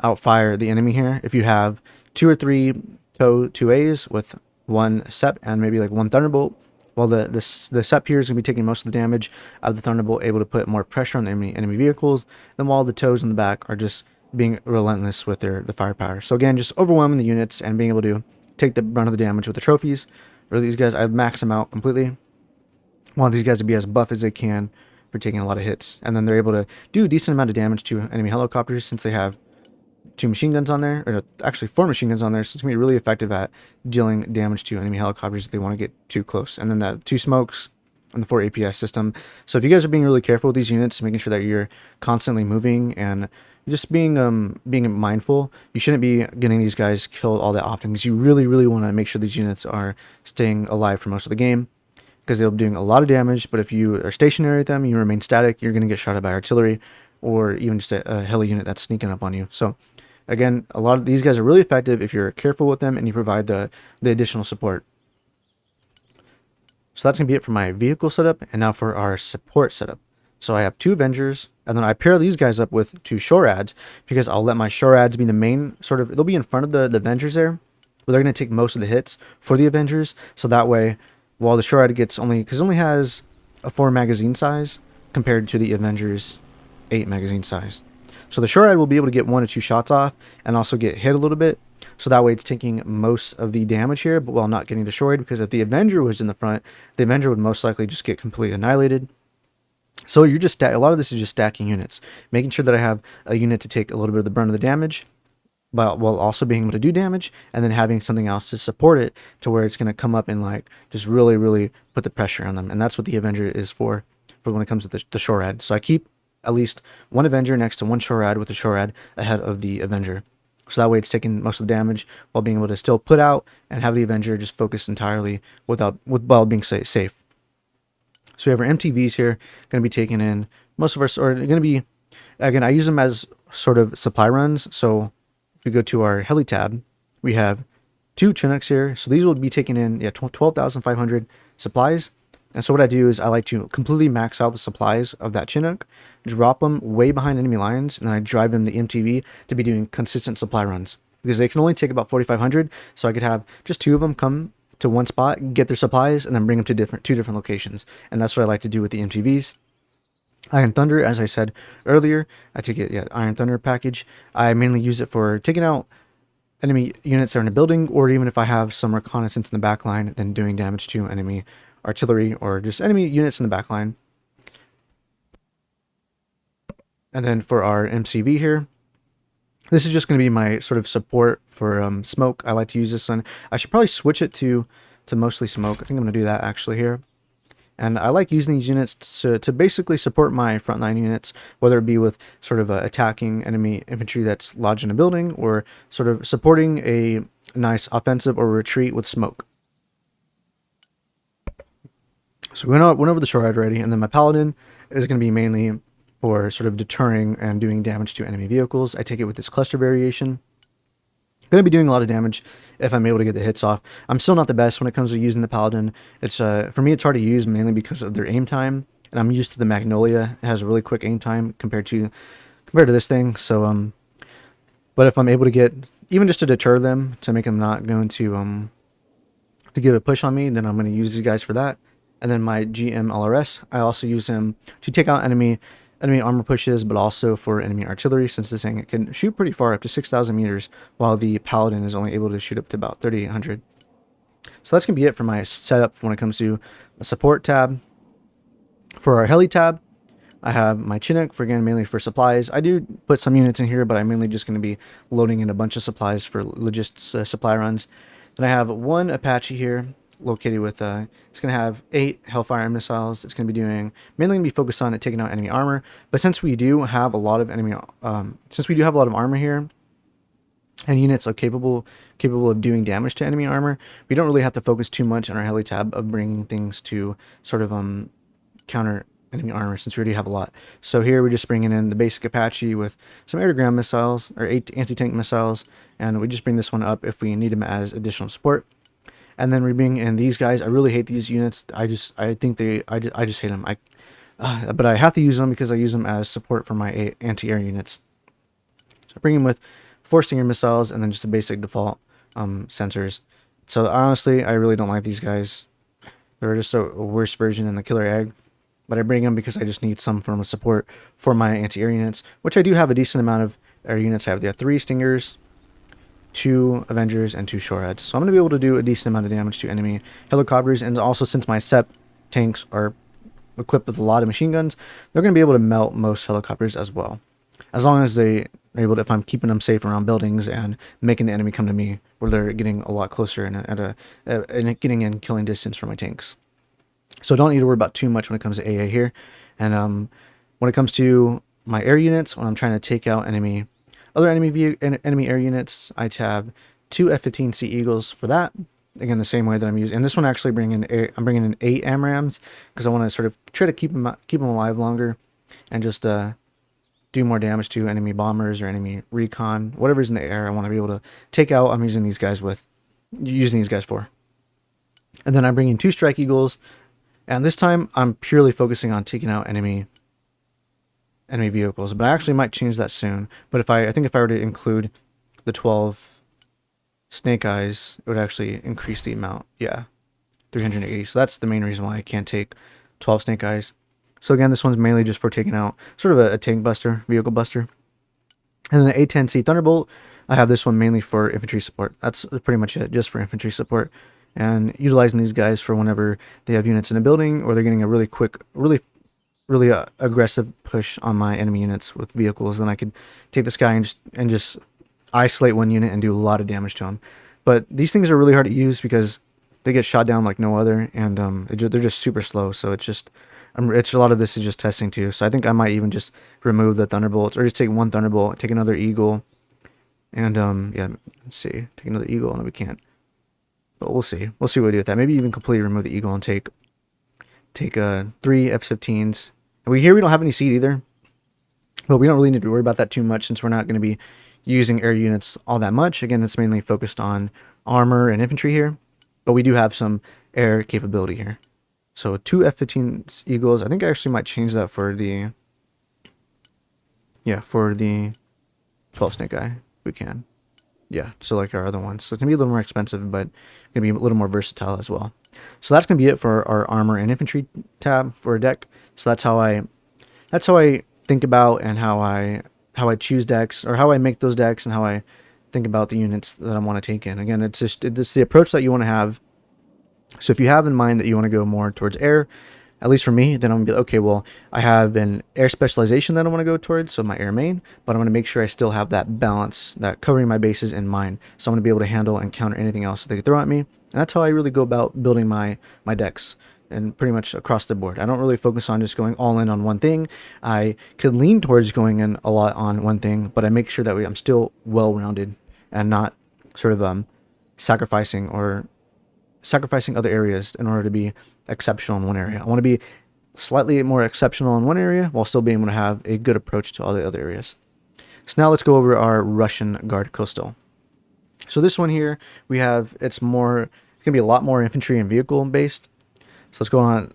outfire the enemy here if you have 2 or 3 TOW2As with 1 SEP and maybe like 1 Thunderbolt. While the SEP here is going to be taking most of the damage of the Thunderbolt, able to put more pressure on the enemy vehicles, then while the TOWs in the back are just being relentless with the firepower. So again, just overwhelming the units and being able to take the brunt of the damage with the trophies. Or these guys, I've maxed them out completely. Want these guys to be as buff as they can for taking a lot of hits, and then they're able to do a decent amount of damage to enemy helicopters, since they have 2 machine guns on there, or actually 4 machine guns on there, so it's going to be really effective at dealing damage to enemy helicopters if they want to get too close. And then the 2 smokes and the 4 APS system. So if you guys are being really careful with these units, making sure that you're constantly moving and just being mindful, you shouldn't be getting these guys killed all that often, because you really want to make sure these units are staying alive for most of the game, because they'll be doing a lot of damage. But if you are stationary at them, you remain static, you're going to get shot at by artillery, or even just a heli unit that's sneaking up on you. So again, a lot of these guys are really effective if you're careful with them and you provide the additional support. So that's going to be it for my vehicle setup, and now for our support setup. So I have 2 Avengers, and then I pair these guys up with 2 SHORADs, because I'll let my SHORADs be the main they'll be in front of the Avengers there, but they're going to take most of the hits for the Avengers. So that way, while the SHORAD gets because it only has a 4 magazine size compared to the Avengers 8 magazine size. So the SHORAD will be able to get 1 or 2 shots off and also get hit a little bit. So that way it's taking most of the damage here, but while not getting destroyed, because if the Avenger was in the front, the Avenger would most likely just get completely annihilated. So you're just a lot of this is just stacking units, making sure that I have a unit to take a little bit of the brunt of the damage, but while also being able to do damage, and then having something else to support it to where it's going to come up and like just really put the pressure on them. And that's what the Avenger is for when it comes to the SHORAD. So I keep at least 1 Avenger next to 1 SHORAD, with the SHORAD ahead of the Avenger. So that way it's taking most of the damage while being able to still put out and have the Avenger just focus entirely while being safe. So we have our MTVs here, going to be taking in most of our, or going to be, again, I use them as sort of supply runs. So if we go to our heli tab, we have 2 Chinooks here. So these will be taking in 12,500 supplies. And so what I do is I like to completely max out the supplies of that Chinook, drop them way behind enemy lines, and then I drive them the MTV to be doing consistent supply runs, because they can only take about 4,500. So I could have just 2 of them come to one spot, get their supplies, and then bring them to 2 different locations. And that's what I like to do with the MTVs. Iron Thunder, as I said earlier, I take it, Iron Thunder package. I mainly use it for taking out enemy units that are in a building, or even if I have some reconnaissance in the back line, then doing damage to enemy artillery or just enemy units in the back line. And then for our MCV here, this is just going to be my sort of support for smoke. I like to use this one. I should probably switch it to mostly smoke. I think I'm going to do that actually here. And I like using these units to basically support my frontline units, whether it be with sort of attacking enemy infantry that's lodged in a building, or sort of supporting a nice offensive or retreat with smoke. So we went over the SHORAD already, and then my Paladin is going to be mainly for sort of deterring and doing damage to enemy vehicles. I take it with this cluster variation. Going to be doing a lot of damage if I'm able to get the hits off. I'm still not the best when it comes to using the Paladin. It's for me, it's hard to use mainly because of their aim time, and I'm used to the Magnolia. It has a really quick aim time compared to this thing. So but if I'm able to get even just to deter them, to make them not going to get a push on me, then I'm going to use these guys for that. And then my GM-LRS, I also use him to take out enemy armor pushes, but also for enemy artillery, since this thing can shoot pretty far, up to 6,000 meters, while the Paladin is only able to shoot up to about 3,800. So that's going to be it for my setup when it comes to the support tab. For our heli tab, I have my Chinook, for again, mainly for supplies. I do put some units in here, but I'm mainly just going to be loading in a bunch of supplies for logistics supply runs. Then I have one Apache here, located with it's going to have 8 Hellfire missiles. It's going to be doing mainly going to be focused on taking out enemy armor, but since we do have a lot of armor here and units are capable of doing damage to enemy armor, we don't really have to focus too much on our heli tab of bringing things to sort of counter enemy armor, since we already have a lot. So here we're just bringing in the basic Apache with some air-to-ground missiles or 8 anti-tank missiles, and we just bring this one up if we need them as additional support. And then we bring in these guys. I really hate these units. I just hate them. But I have to use them because I use them as support for my anti-air units. So I bring them with 4 Stinger missiles and then just the basic default sensors. So honestly, I really don't like these guys. They're just a worse version than the Killer Egg. But I bring them because I just need some form of support for my anti-air units, which I do have a decent amount of air units. I have 3 Stingers, 2 Avengers, and 2 Shoreheads. So I'm going to be able to do a decent amount of damage to enemy helicopters, and also since my SEP tanks are equipped with a lot of machine guns, they're going to be able to melt most helicopters as well. As long as they are able to, if I'm keeping them safe around buildings and making the enemy come to me, where they're getting a lot closer and getting in killing distance from my tanks. So don't need to worry about too much when it comes to AA here. And when it comes to my air units, when I'm trying to take out enemy air units, I have 2 F-15 Sea Eagles for that. Again, the same way that I'm using. And this one actually I'm bringing in 8 AMRAAMs because I want to sort of try to keep them alive longer and just do more damage to enemy bombers or enemy recon, whatever's in the air. I want to be able to take out. I'm using these guys for. And then I'm bringing 2 Strike Eagles. And this time, I'm purely focusing on taking out enemy vehicles. But I actually might change that soon. But I think if I were to include the 12 Snake Eyes, it would actually increase the amount. Yeah, 380. So that's the main reason why I can't take 12 Snake Eyes. So again, this one's mainly just for taking out sort of a tank buster, vehicle buster. And then the A-10C Thunderbolt, I have this one mainly for infantry support. That's pretty much it, just for infantry support. And utilizing these guys for whenever they have units in a building or they're getting a really quick, really aggressive push on my enemy units with vehicles, then I could take this guy and just isolate one unit and do a lot of damage to him. But these things are really hard to use because they get shot down like no other, and they're just super slow. So it's a lot of this is just testing too. So I think I might even just remove the Thunderbolts or just take one Thunderbolt, take another Eagle, and yeah, let's see, take another Eagle. No, we can't. But we'll see. We'll see what we do with that. Maybe even completely remove the Eagle and take 3 F-15s. And we don't have any seed either. But we don't really need to worry about that too much since we're not going to be using air units all that much. Again, it's mainly focused on armor and infantry here. But we do have some air capability here. So 2 F-15 Eagles. I think I actually might change that for the 12 Snake Eye. We can. Yeah, so like our other ones. So it's going to be a little more expensive, but going to be a little more versatile as well. So that's going to be it for our armor and infantry tab for a deck. So that's how I think about and how I choose decks, or how I make those decks, and how I think about the units that I want to take in. Again, it's the approach that you want to have. So if you have in mind that you want to go more towards air, at least for me, then I'm going to be okay, well, I have an air specialization that I want to go towards, so my air main, but I'm going to make sure I still have that balance, that covering my bases in mind. So I'm going to be able to handle and counter anything else that they could throw at me. And that's how I really go about building my decks, and pretty much across the board. I don't really focus on just going all in on one thing. I could lean towards going in a lot on one thing, but I make sure that I'm still well-rounded and not sort of sacrificing other areas in order to be exceptional in one area. I want to be slightly more exceptional in one area while still being able to have a good approach to all the other areas. So now let's go over our Russian Guard Coastal. So this one here, it's going to be a lot more infantry and vehicle based. So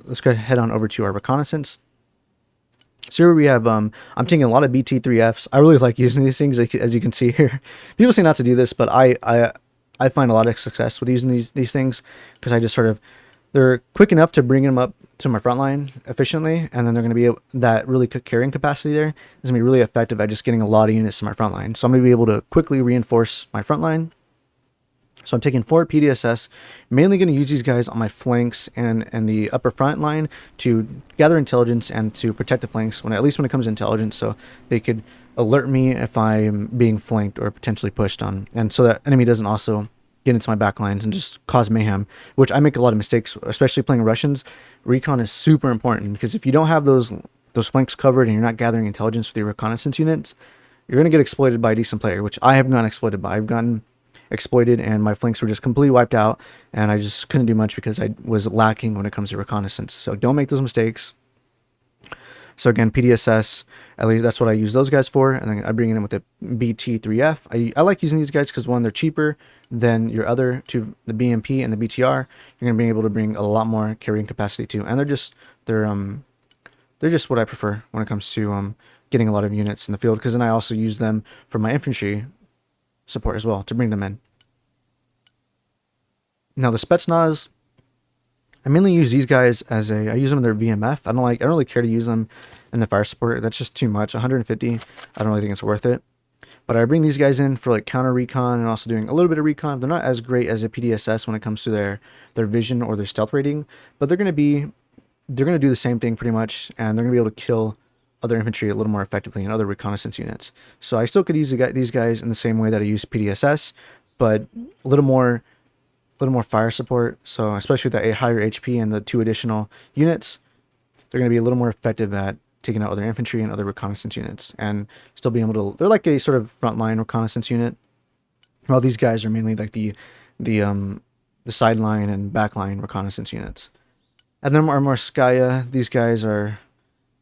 let's go head on over to our reconnaissance. So here we have, I'm taking a lot of BT3Fs. I really like using these things, as you can see here. People say not to do this, but I find a lot of success with using these things because I just they're quick enough to bring them up to my front line efficiently, and then they're going to be that really good carrying capacity there is going to be really effective at just getting a lot of units to my front line. So I'm going to be able to quickly reinforce my front line. So I'm taking 4 PDSS, mainly going to use these guys on my flanks and the upper front line to gather intelligence and to protect the flanks, at least when it comes to intelligence, so they could alert me if I'm being flanked or potentially pushed on, and so that enemy doesn't also get into my back lines and just cause mayhem, which I make a lot of mistakes, especially playing Russians. Recon is super important because if you don't have those flanks covered and you're not gathering intelligence with your reconnaissance units, you're going to get exploited by a decent player, which I have gotten exploited by. I've gotten exploited and my flanks were just completely wiped out and I just couldn't do much because I was lacking when it comes to reconnaissance. So don't make those mistakes. So again, PDSS, at least that's what I use those guys for, and then I bring it in with the BT3F. I like using these guys because, one, they're cheaper than your other two, the BMP and the BTR. You're gonna be able to bring a lot more carrying capacity too, and they're just what I prefer when it comes to getting a lot of units in the field, because then I also use them for my infantry support as well to bring them in. Now the Spetsnaz, I mainly use these guys I use them in their VMF. I don't really care to use them in the fire support. That's just too much. 150, I don't really think it's worth it. But I bring these guys in for like counter recon and also doing a little bit of recon. They're not as great as a PDSS when it comes to their vision or their stealth rating, but they're gonna do the same thing pretty much, and they're gonna be able to kill other infantry a little more effectively and other reconnaissance units. So I still could use these guys in the same way that I use PDSS, but a little more fire support. So especially with that higher HP and the 2 additional units, they're going to be a little more effective at taking out other infantry and other reconnaissance units, and still being able to. They're like a sort of frontline reconnaissance unit. While these guys are mainly like the sideline and backline reconnaissance units. And then our Morskaya, these guys are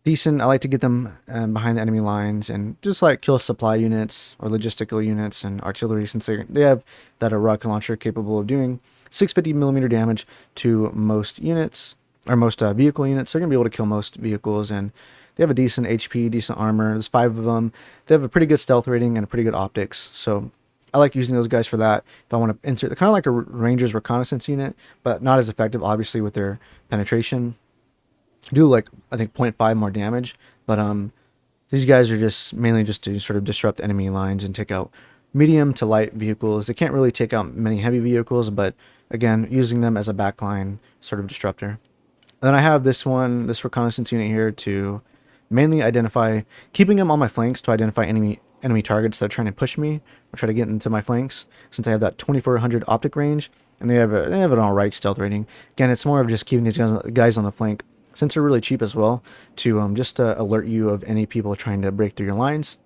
decent. I like to get them behind the enemy lines and just like kill supply units or logistical units and artillery, since they have that a rocket launcher capable of doing 650mm damage to most units or most vehicle units. So they're gonna be able to kill most vehicles, and they have a decent HP, decent armor. There's 5 of them. They have a pretty good stealth rating and a pretty good optics. So I like using those guys for that. If I want to insert, they're kind of like a Rangers reconnaissance unit, but not as effective, obviously, with their penetration. Do like I think 0.5 more damage, but these guys are just mainly just to sort of disrupt enemy lines and take out medium to light vehicles. They can't really take out many heavy vehicles, but again, using them as a backline sort of disruptor. And then I have this reconnaissance unit here to mainly identify, keeping them on my flanks to identify enemy targets that are trying to push me or try to get into my flanks, since I have that 2400 optic range and they have an alright stealth rating. Again, it's more of just keeping these guys on the flank, since they're really cheap as well, to just alert you of any people trying to break through your lines.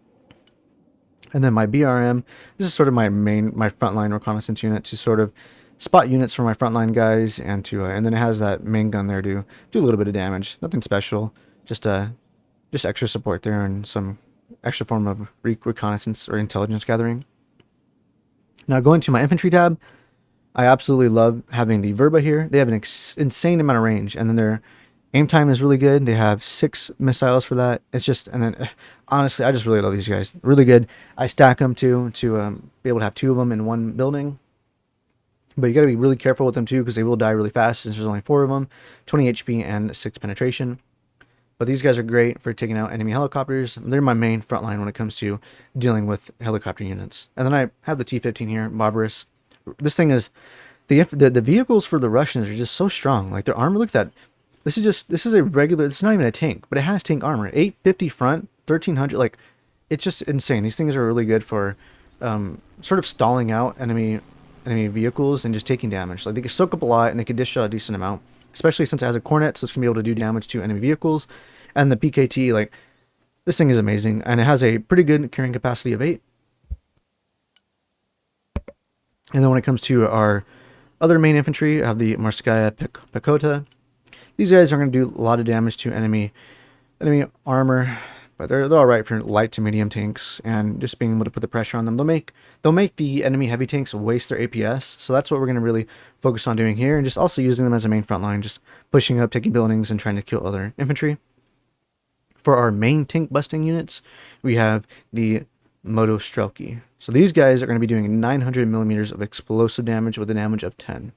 And then my BRM, this is sort of my frontline reconnaissance unit to sort of spot units for my frontline guys, and then it has that main gun there to do a little bit of damage. Nothing special, just extra support there and some extra form of reconnaissance or intelligence gathering. Now going to my infantry tab, I absolutely love having the Verba here. They have an insane amount of range, and then their aim time is really good. They have 6 missiles for that. It's just, and then honestly, I just really love these guys. Really good. I stack them to be able to have 2 of them in one building. But you got to be really careful with them too, because they will die really fast, since there's only 4 of them, 20 HP and 6 penetration. But these guys are great for taking out enemy helicopters. They're my main front line when it comes to dealing with helicopter units. And then I have the T-15 here, Barbarous. This thing is, the vehicles for the Russians are just so strong. Like their armor, look at that. This is a regular, it's not even a tank, but it has tank armor. 850 front, 1300, like, it's just insane. These things are really good for sort of stalling out enemy vehicles and just taking damage. Like they can soak up a lot and they can dish out a decent amount, especially since it has a Cornet, so it's going to be able to do damage to enemy vehicles. And the PKT, like, this thing is amazing, and it has a pretty good carrying capacity of 8. And then when it comes to our other main infantry, I have the Morskaya Pekota. These guys are going to do a lot of damage to enemy armor, but they're all right for light to medium tanks, and just being able to put the pressure on them. They'll make the enemy heavy tanks waste their APS, so that's what we're going to really focus on doing here, and just also using them as a main front line, just pushing up, taking buildings, and trying to kill other infantry. For our main tank busting units, we have the Moto Strelki. So these guys are going to be doing 900 millimeters of explosive damage with a damage of 10.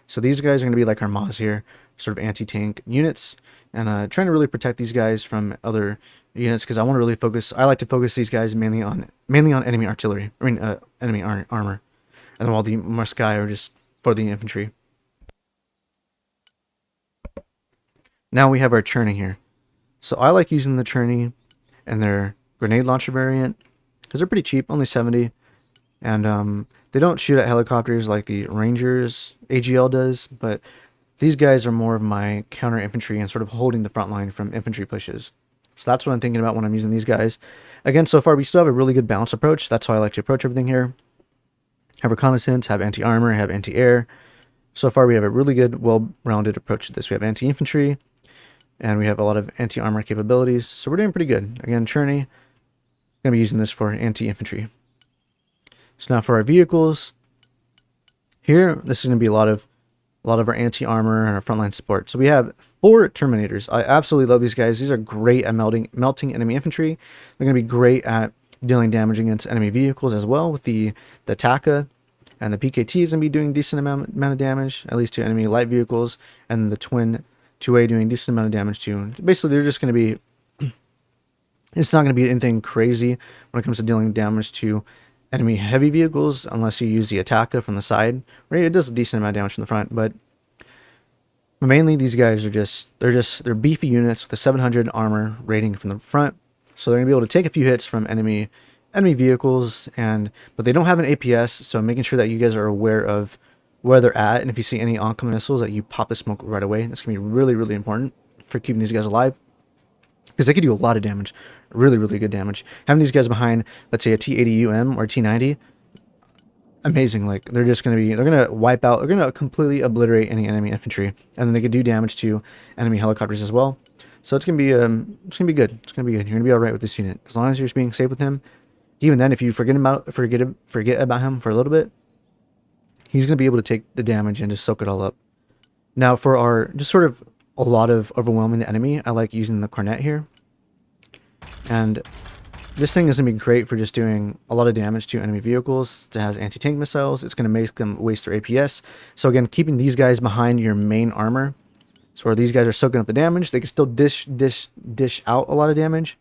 So these guys are going to be like our Maz here, sort of anti-tank units, and trying to really protect these guys from other units, because I want to really focus. I like to focus these guys mainly on enemy artillery. Enemy armor, and then while the Moskai are just for the infantry. Now we have our churning here. So I like using the churning and their grenade launcher variant because they're pretty cheap, only 70, and they don't shoot at helicopters like the Rangers AGL does, but these guys are more of my counter infantry and sort of holding the front line from infantry pushes. So that's what I'm thinking about when I'm using these guys. Again, so far we still have a really good balanced approach. That's how I like to approach everything here. Have reconnaissance, have anti-armor, have anti-air. So far we have a really good, well-rounded approach to this. We have anti-infantry, and we have a lot of anti-armor capabilities. So we're doing pretty good. Again, Cherney, I'm going to be using this for anti-infantry. So now for our vehicles, here, this is going to be a lot of our anti-armor and our frontline support. So we have 4 Terminators. I absolutely love these guys. These are great at melting enemy infantry. They're going to be great at dealing damage against enemy vehicles as well, with the TACA. And the PKT is going to be doing decent amount of damage, at least to enemy light vehicles. And the Twin 2A doing decent amount of damage too. Basically, they're just going to be... It's not going to be anything crazy when it comes to dealing damage to enemy heavy vehicles, unless you use the Ataka from the side. Right, it does a decent amount of damage from the front, but mainly these guys are they're beefy units with a 700 armor rating from the front, so they're gonna be able to take a few hits from enemy vehicles, but they don't have an APS, so making sure that you guys are aware of where they're at, and if you see any oncoming missiles, that you pop the smoke right away. That's gonna be really, really important for keeping these guys alive, because they could do a lot of damage, really, really good damage. Having these guys behind, let's say a T80UM or T90, amazing. Like, they're gonna wipe out, they're gonna completely obliterate any enemy infantry, and then they could do damage to enemy helicopters as well. So it's gonna be good. It's gonna be good. You're gonna be all right with this unit as long as you're just being safe with him. Even then, if you forget about him for a little bit, he's gonna be able to take the damage and just soak it all up. Now for our just sort of a lot of overwhelming the enemy, I like using the Cornet here. And this thing is going to be great for just doing a lot of damage to enemy vehicles. It has anti-tank missiles. It's going to make them waste their APS. So again, keeping these guys behind your main armor, so where these guys are soaking up the damage, they can still dish out a lot of damage.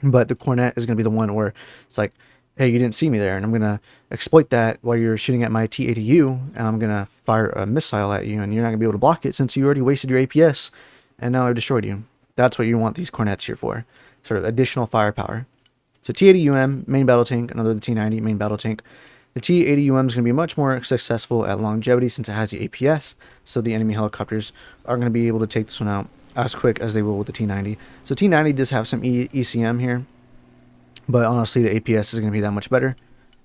But the Cornet is going to be the one where it's like, hey, you didn't see me there, and I'm going to exploit that while you're shooting at my T80U, and I'm going to fire a missile at you, and you're not going to be able to block it since you already wasted your APS, and now I've destroyed you. That's what you want these Cornets here for, sort of additional firepower. So T80UM, main battle tank, another the T90, main battle tank. The T80UM is going to be much more successful at longevity since it has the APS, so the enemy helicopters are going to be able to take this one out as quick as they will with the T90. So T90 does have some ECM here, but honestly, the APS is going to be that much better.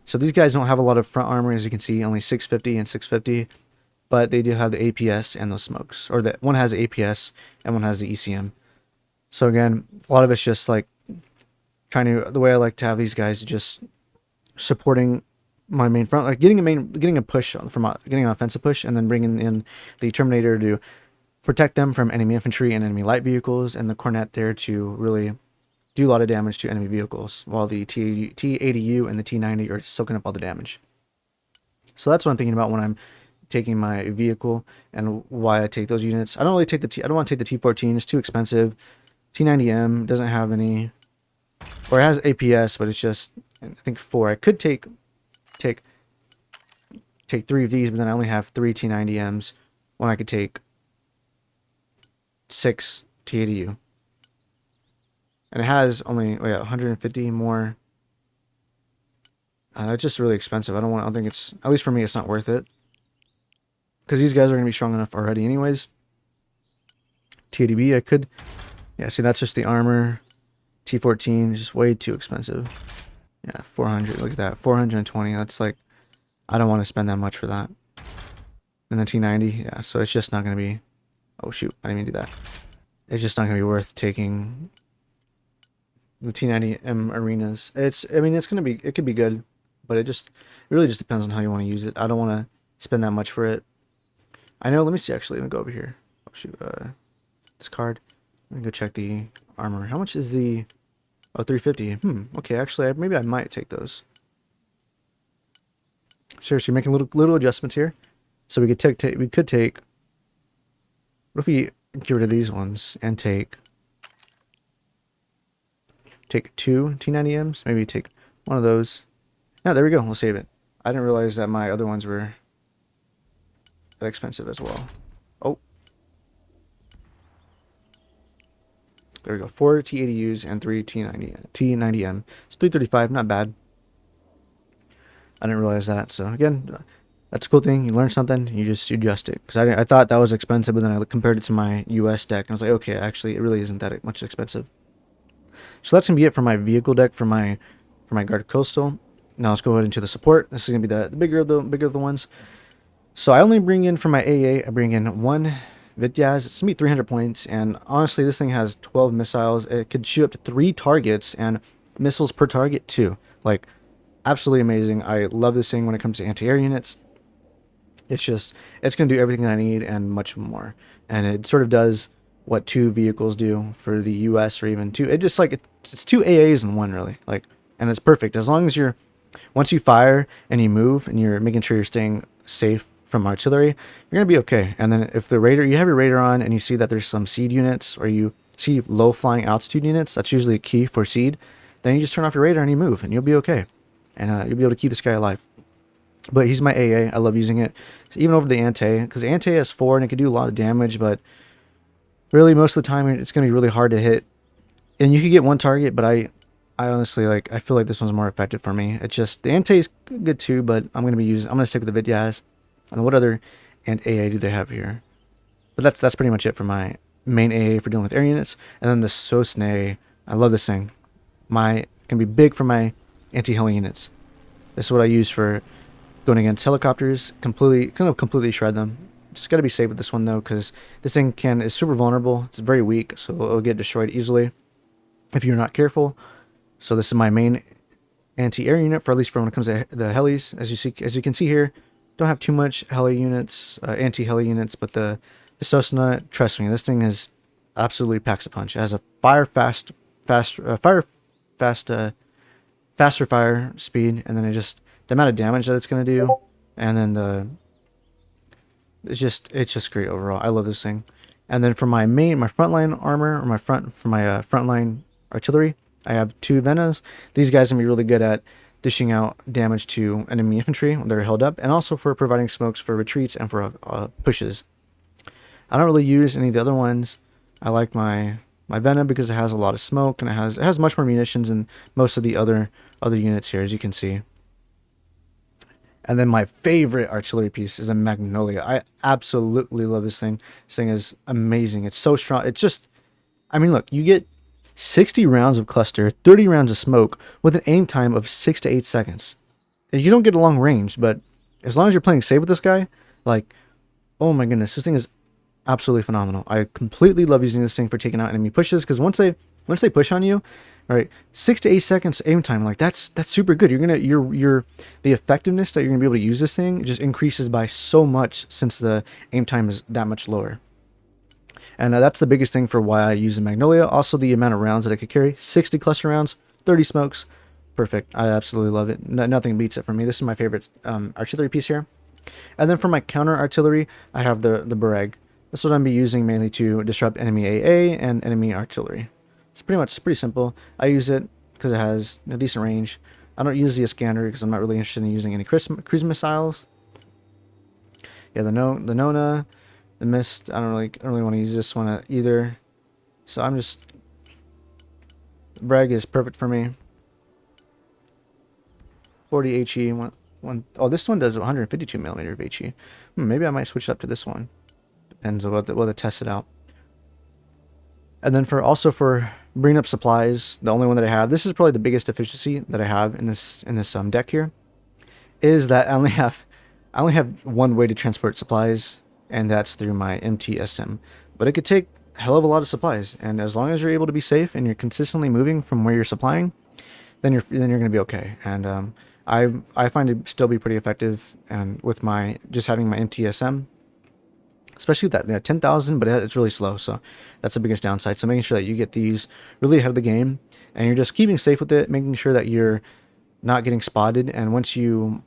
So these guys don't have a lot of front armor, as you can see, only 650 and 650. But they do have the APS and those smokes. Or that one has the APS and one has the ECM. So again, a lot of it's just like the way I like to have these guys just supporting my main front, like getting an offensive push, and then bringing in the Terminator to protect them from enemy infantry and enemy light vehicles, and the Cornet there to really do a lot of damage to enemy vehicles, while the T80U and the T90 are soaking up all the damage. So that's what I'm thinking about when I'm taking my vehicle, and why I take those units. I don't want to take the T14, it's too expensive. T90M doesn't have any, or it has APS, but it's just, I think 4. I could take 3 of these, but then I only have 3 T90Ms when I could take 6 T80U. And it has only 150 more. That's just really expensive. I don't think it's, at least for me, it's not worth it. Because these guys are going to be strong enough already anyways. T80B, I could... Yeah, see, that's just the armor. T14 is just way too expensive. Yeah, 400. Look at that. 420. That's like... I don't want to spend that much for that. And the T90, yeah, so it's just not going to be Oh shoot, I didn't even do that. It's just not gonna be worth taking the T90M arenas. I mean, it could be good, but it really just depends on how you want to use it. I don't want to spend that much for it. I know, let me see actually, let me go over here. Oh shoot, discard. Let me go check the armor. How much is the, oh, 350. Okay, actually, maybe I might take those. Seriously, making little adjustments here. So we could take, what if we get rid of these ones and take two T90Ms? Maybe take one of those. Yeah, there we go. We'll save it. I didn't realize that my other ones were that expensive as well. Oh. There we go. 4 T80Us and 3 T90M. It's 335, not bad. I didn't realize that. So again, that's a cool thing. You learn something, you adjust it. Because I thought that was expensive, but then I compared it to my US deck, and I was like, okay, actually, it really isn't that much expensive. So that's gonna be it for my vehicle deck for my Guard Coastal. Now let's go ahead into the support. This is gonna be the bigger of the ones. So I only bring in for my AA, I bring in one Vityaz. It's gonna be 300 points, and honestly, this thing has 12 missiles. It could shoot up to 3 targets and missiles per target too. Like, absolutely amazing. I love this thing when it comes to anti-air units. It's gonna do everything that I need and much more. And it sort of does what 2 vehicles do for the US, or even 2. It just like it's 2 AAs in one, really. Like, and it's perfect as long as once you fire and you move and you're making sure you're staying safe from artillery, you're gonna be okay. And then if you have your radar on and you see that there's some seed units, or you see low flying altitude units, that's usually a key for seed. Then you just turn off your radar and you move, and you'll be okay. And you'll be able to keep this guy alive. But he's my AA. I love using it, so even over the Ante, because the Ante has 4 and it can do a lot of damage, but really most of the time it's going to be really hard to hit. And you can get one target, but I honestly, like, I feel like this one's more effective for me. It's just, the Ante is good too, but I'm going to stick with the Vityaz. And what other AA do they have here? But that's pretty much it for my main AA for dealing with air units. And then the Sosne, I love this thing. Can be big for my anti-heli units. This is what I use for going against helicopters. Completely shred them. Just got to be safe with this one though, because this thing is super vulnerable. It's very weak, so it'll get destroyed easily if you're not careful. So this is my main anti-air unit, for at least for when it comes to the helis. As you can see here, don't have too much heli units, anti-heli units, but the Cessna, trust me, this thing is absolutely packs a punch. It has a faster fire speed, and then the amount of damage that it's going to do, and then it's just great overall. I love this thing. And then for my frontline armor, or my frontline artillery, I have 2 Venas. These guys are going to be really good at dishing out damage to enemy infantry when they're held up, and also for providing smokes for retreats and for pushes. I don't really use any of the other ones. I like my Vena because it has a lot of smoke, and it has much more munitions than most of the other units here, as you can see. And then my favorite artillery piece is a Magnolia. I absolutely love this thing. This thing is amazing. It's so strong. It's just, I mean, look, you get 60 rounds of cluster, 30 rounds of smoke with an aim time of 6 to 8 seconds. And you don't get a long range, but as long as you're playing safe with this guy, like, oh my goodness, this thing is absolutely phenomenal. I completely love using this thing for taking out enemy pushes, because once they push on you, right, 6 to 8 seconds aim time, like that's super good. The effectiveness that you're gonna be able to use this thing just increases by so much, since the aim time is that much lower. And that's the biggest thing for why I use the Magnolia. Also, the amount of rounds that I could carry: 60 cluster rounds, 30 smokes, perfect. I absolutely love it. Nothing beats it for me. This is my favorite artillery piece here. And then for my counter artillery, I have the Bareg. This is what I'm be using mainly to disrupt enemy AA and enemy artillery. It's pretty simple. I use it because it has a decent range. I don't use the Iskander because I'm not really interested in using any cruise missiles. Yeah, the Nona, the Mist. I don't really want to use this one either. So I'm just, Bragg is perfect for me. 40 HE. Oh, this one does 152 millimeter of HE. Maybe I might switch it up to this one. Depends on what they test it out. And then for bringing up supplies, the only one that I have, this is probably the biggest deficiency that I have in this deck here, is that I only have one way to transport supplies, and that's through my MTSM. but it could take a hell of a lot of supplies. And as long as you're able to be safe and you're consistently moving from where you're supplying, then you're going to be okay. And I find it still be pretty effective, and with my just having my MTSM, especially with that 10,000, but it's really slow, so that's the biggest downside. So making sure that you get these really ahead of the game, and you're just keeping safe with it, making sure that you're not getting spotted. And once you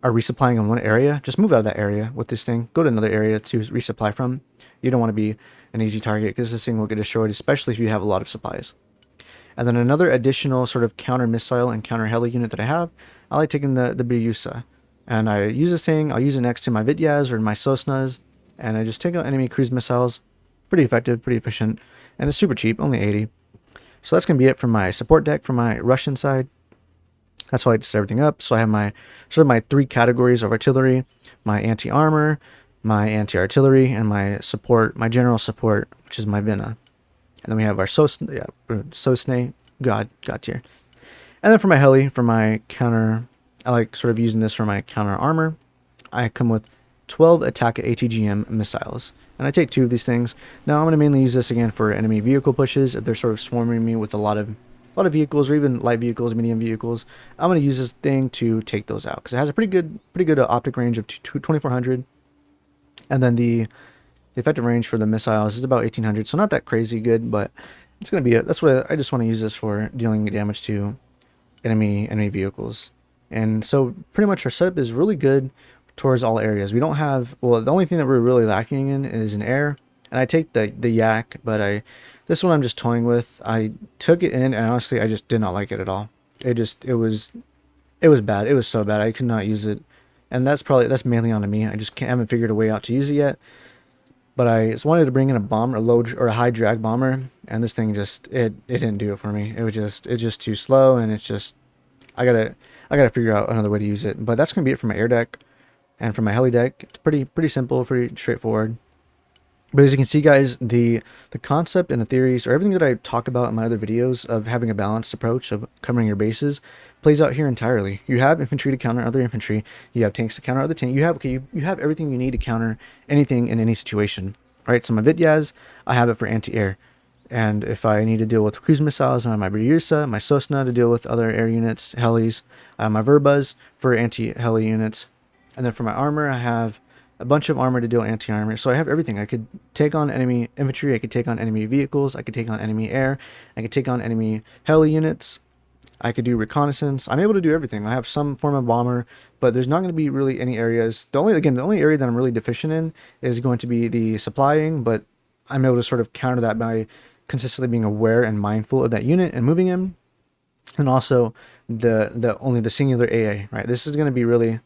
are resupplying in one area, just move out of that area with this thing, go to another area to resupply from. You don't want to be an easy target, because this thing will get destroyed, especially if you have a lot of supplies. And then another additional sort of counter missile and counter heli unit that I like taking the Biryusa, and I use this thing. I'll use it next to my Vityaz or my Sosnas, and I just take out enemy cruise missiles. Pretty effective, pretty efficient, and it's super cheap, only 80. So that's going to be it for my support deck for my Russian side. That's how I set everything up. So I have my sort of my 3 categories of artillery: my anti-armor, my anti-artillery, and my support, my general support, which is my Vina. And then we have our Sosne God tier. And then for my heli, for my counter, I like sort of using this for my counter armor. I come with 12 attack ATGM missiles, and I take 2 of these things. Now I'm going to mainly use this again for enemy vehicle pushes. If they're sort of swarming me with a lot of vehicles, or even light vehicles, medium vehicles, I'm going to use this thing to take those out, because it has a pretty good optic range of 2400, and then the effective range for the missiles is about 1800, so not that crazy good, but it's going to be that's what I just want to use this for, dealing damage to enemy vehicles. And so pretty much our setup is really good towards all areas. We don't have, well, the only thing that we're really lacking in is an air, and I take the Yak, but this one I'm just toying with. I took it in, and honestly I just did not like it at all. It was bad. It was so bad I could not use it, and that's mainly on me. I just haven't figured a way out to use it yet. But I just wanted to bring in a bomber, a high drag bomber, and this thing just it didn't do it for me. It's just too slow, and it's just I gotta figure out another way to use it. But that's gonna be it for my air deck, and for my heli deck. It's pretty simple, pretty straightforward. But as you can see, guys, the concept and the theories, or everything that I talk about in my other videos of having a balanced approach of covering your bases, plays out here entirely. You have infantry to counter other infantry. You have tanks to counter other tanks. You have everything you need to counter anything in any situation. All right, so my Vityaz, I have it for anti-air. And if I need to deal with cruise missiles, I have my Biryusa, my Sosna to deal with other air units, helis. I have my Verbas for anti-heli units. And then for my armor, I have a bunch of armor to deal anti-armor. So I have everything. I could take on enemy infantry, I could take on enemy vehicles, I could take on enemy air, I could take on enemy heli units, I could do reconnaissance. I'm able to do everything. I have some form of bomber, but there's not going to be really any areas. The only area that I'm really deficient in is going to be the supplying, but I'm able to sort of counter that by consistently being aware and mindful of that unit and moving him. And also only the singular AA, right? This is going to be really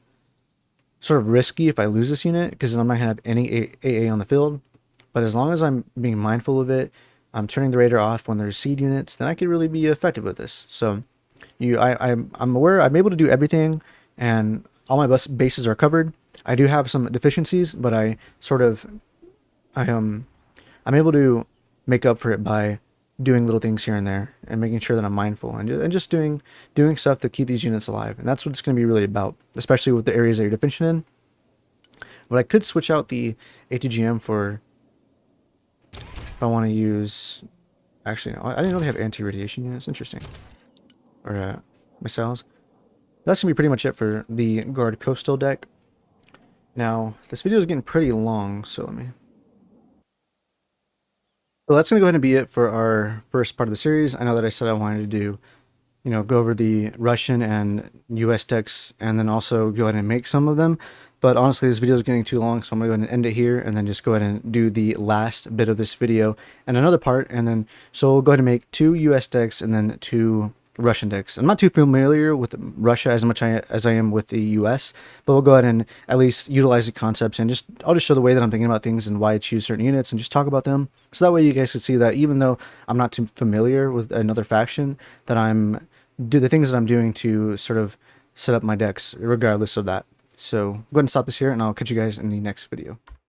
sort of risky if I lose this unit, because I'm not going to have any AA on the field. But as long as I'm being mindful of it, I'm turning the radar off when there's seed units, then I could really be effective with this. So I'm aware I'm able to do everything, and all my bases are covered. I do have some deficiencies, but I'm able to make up for it by doing little things here and there, and making sure that I'm mindful, and just doing stuff to keep these units alive. And that's what it's going to be really about, especially with the areas that you're deficient in. But I could switch out the ATGM for, if I want to use, actually no, I didn't know they have anti-radiation units. Interesting. Or missiles. That's going to be pretty much it for the Guard Coastal deck. Now, this video is getting pretty long, so that's going to go ahead and be it for our first part of the series. I know that I said I wanted to do, go over the Russian and US decks, and then also go ahead and make some of them. But honestly, this video is getting too long, so I'm going to go ahead and end it here, and then just go ahead and do the last bit of this video and another part. And then, so we'll go ahead and make 2 US decks and then 2 Russian decks. I'm not too familiar with Russia as much as I am with the US, but we'll go ahead and at least utilize the concepts, and I'll just show the way that I'm thinking about things and why I choose certain units, and just talk about them. So that way you guys can see that even though I'm not too familiar with another faction, that do the things that I'm doing to sort of set up my decks regardless of that. So go ahead and stop this here, and I'll catch you guys in the next video.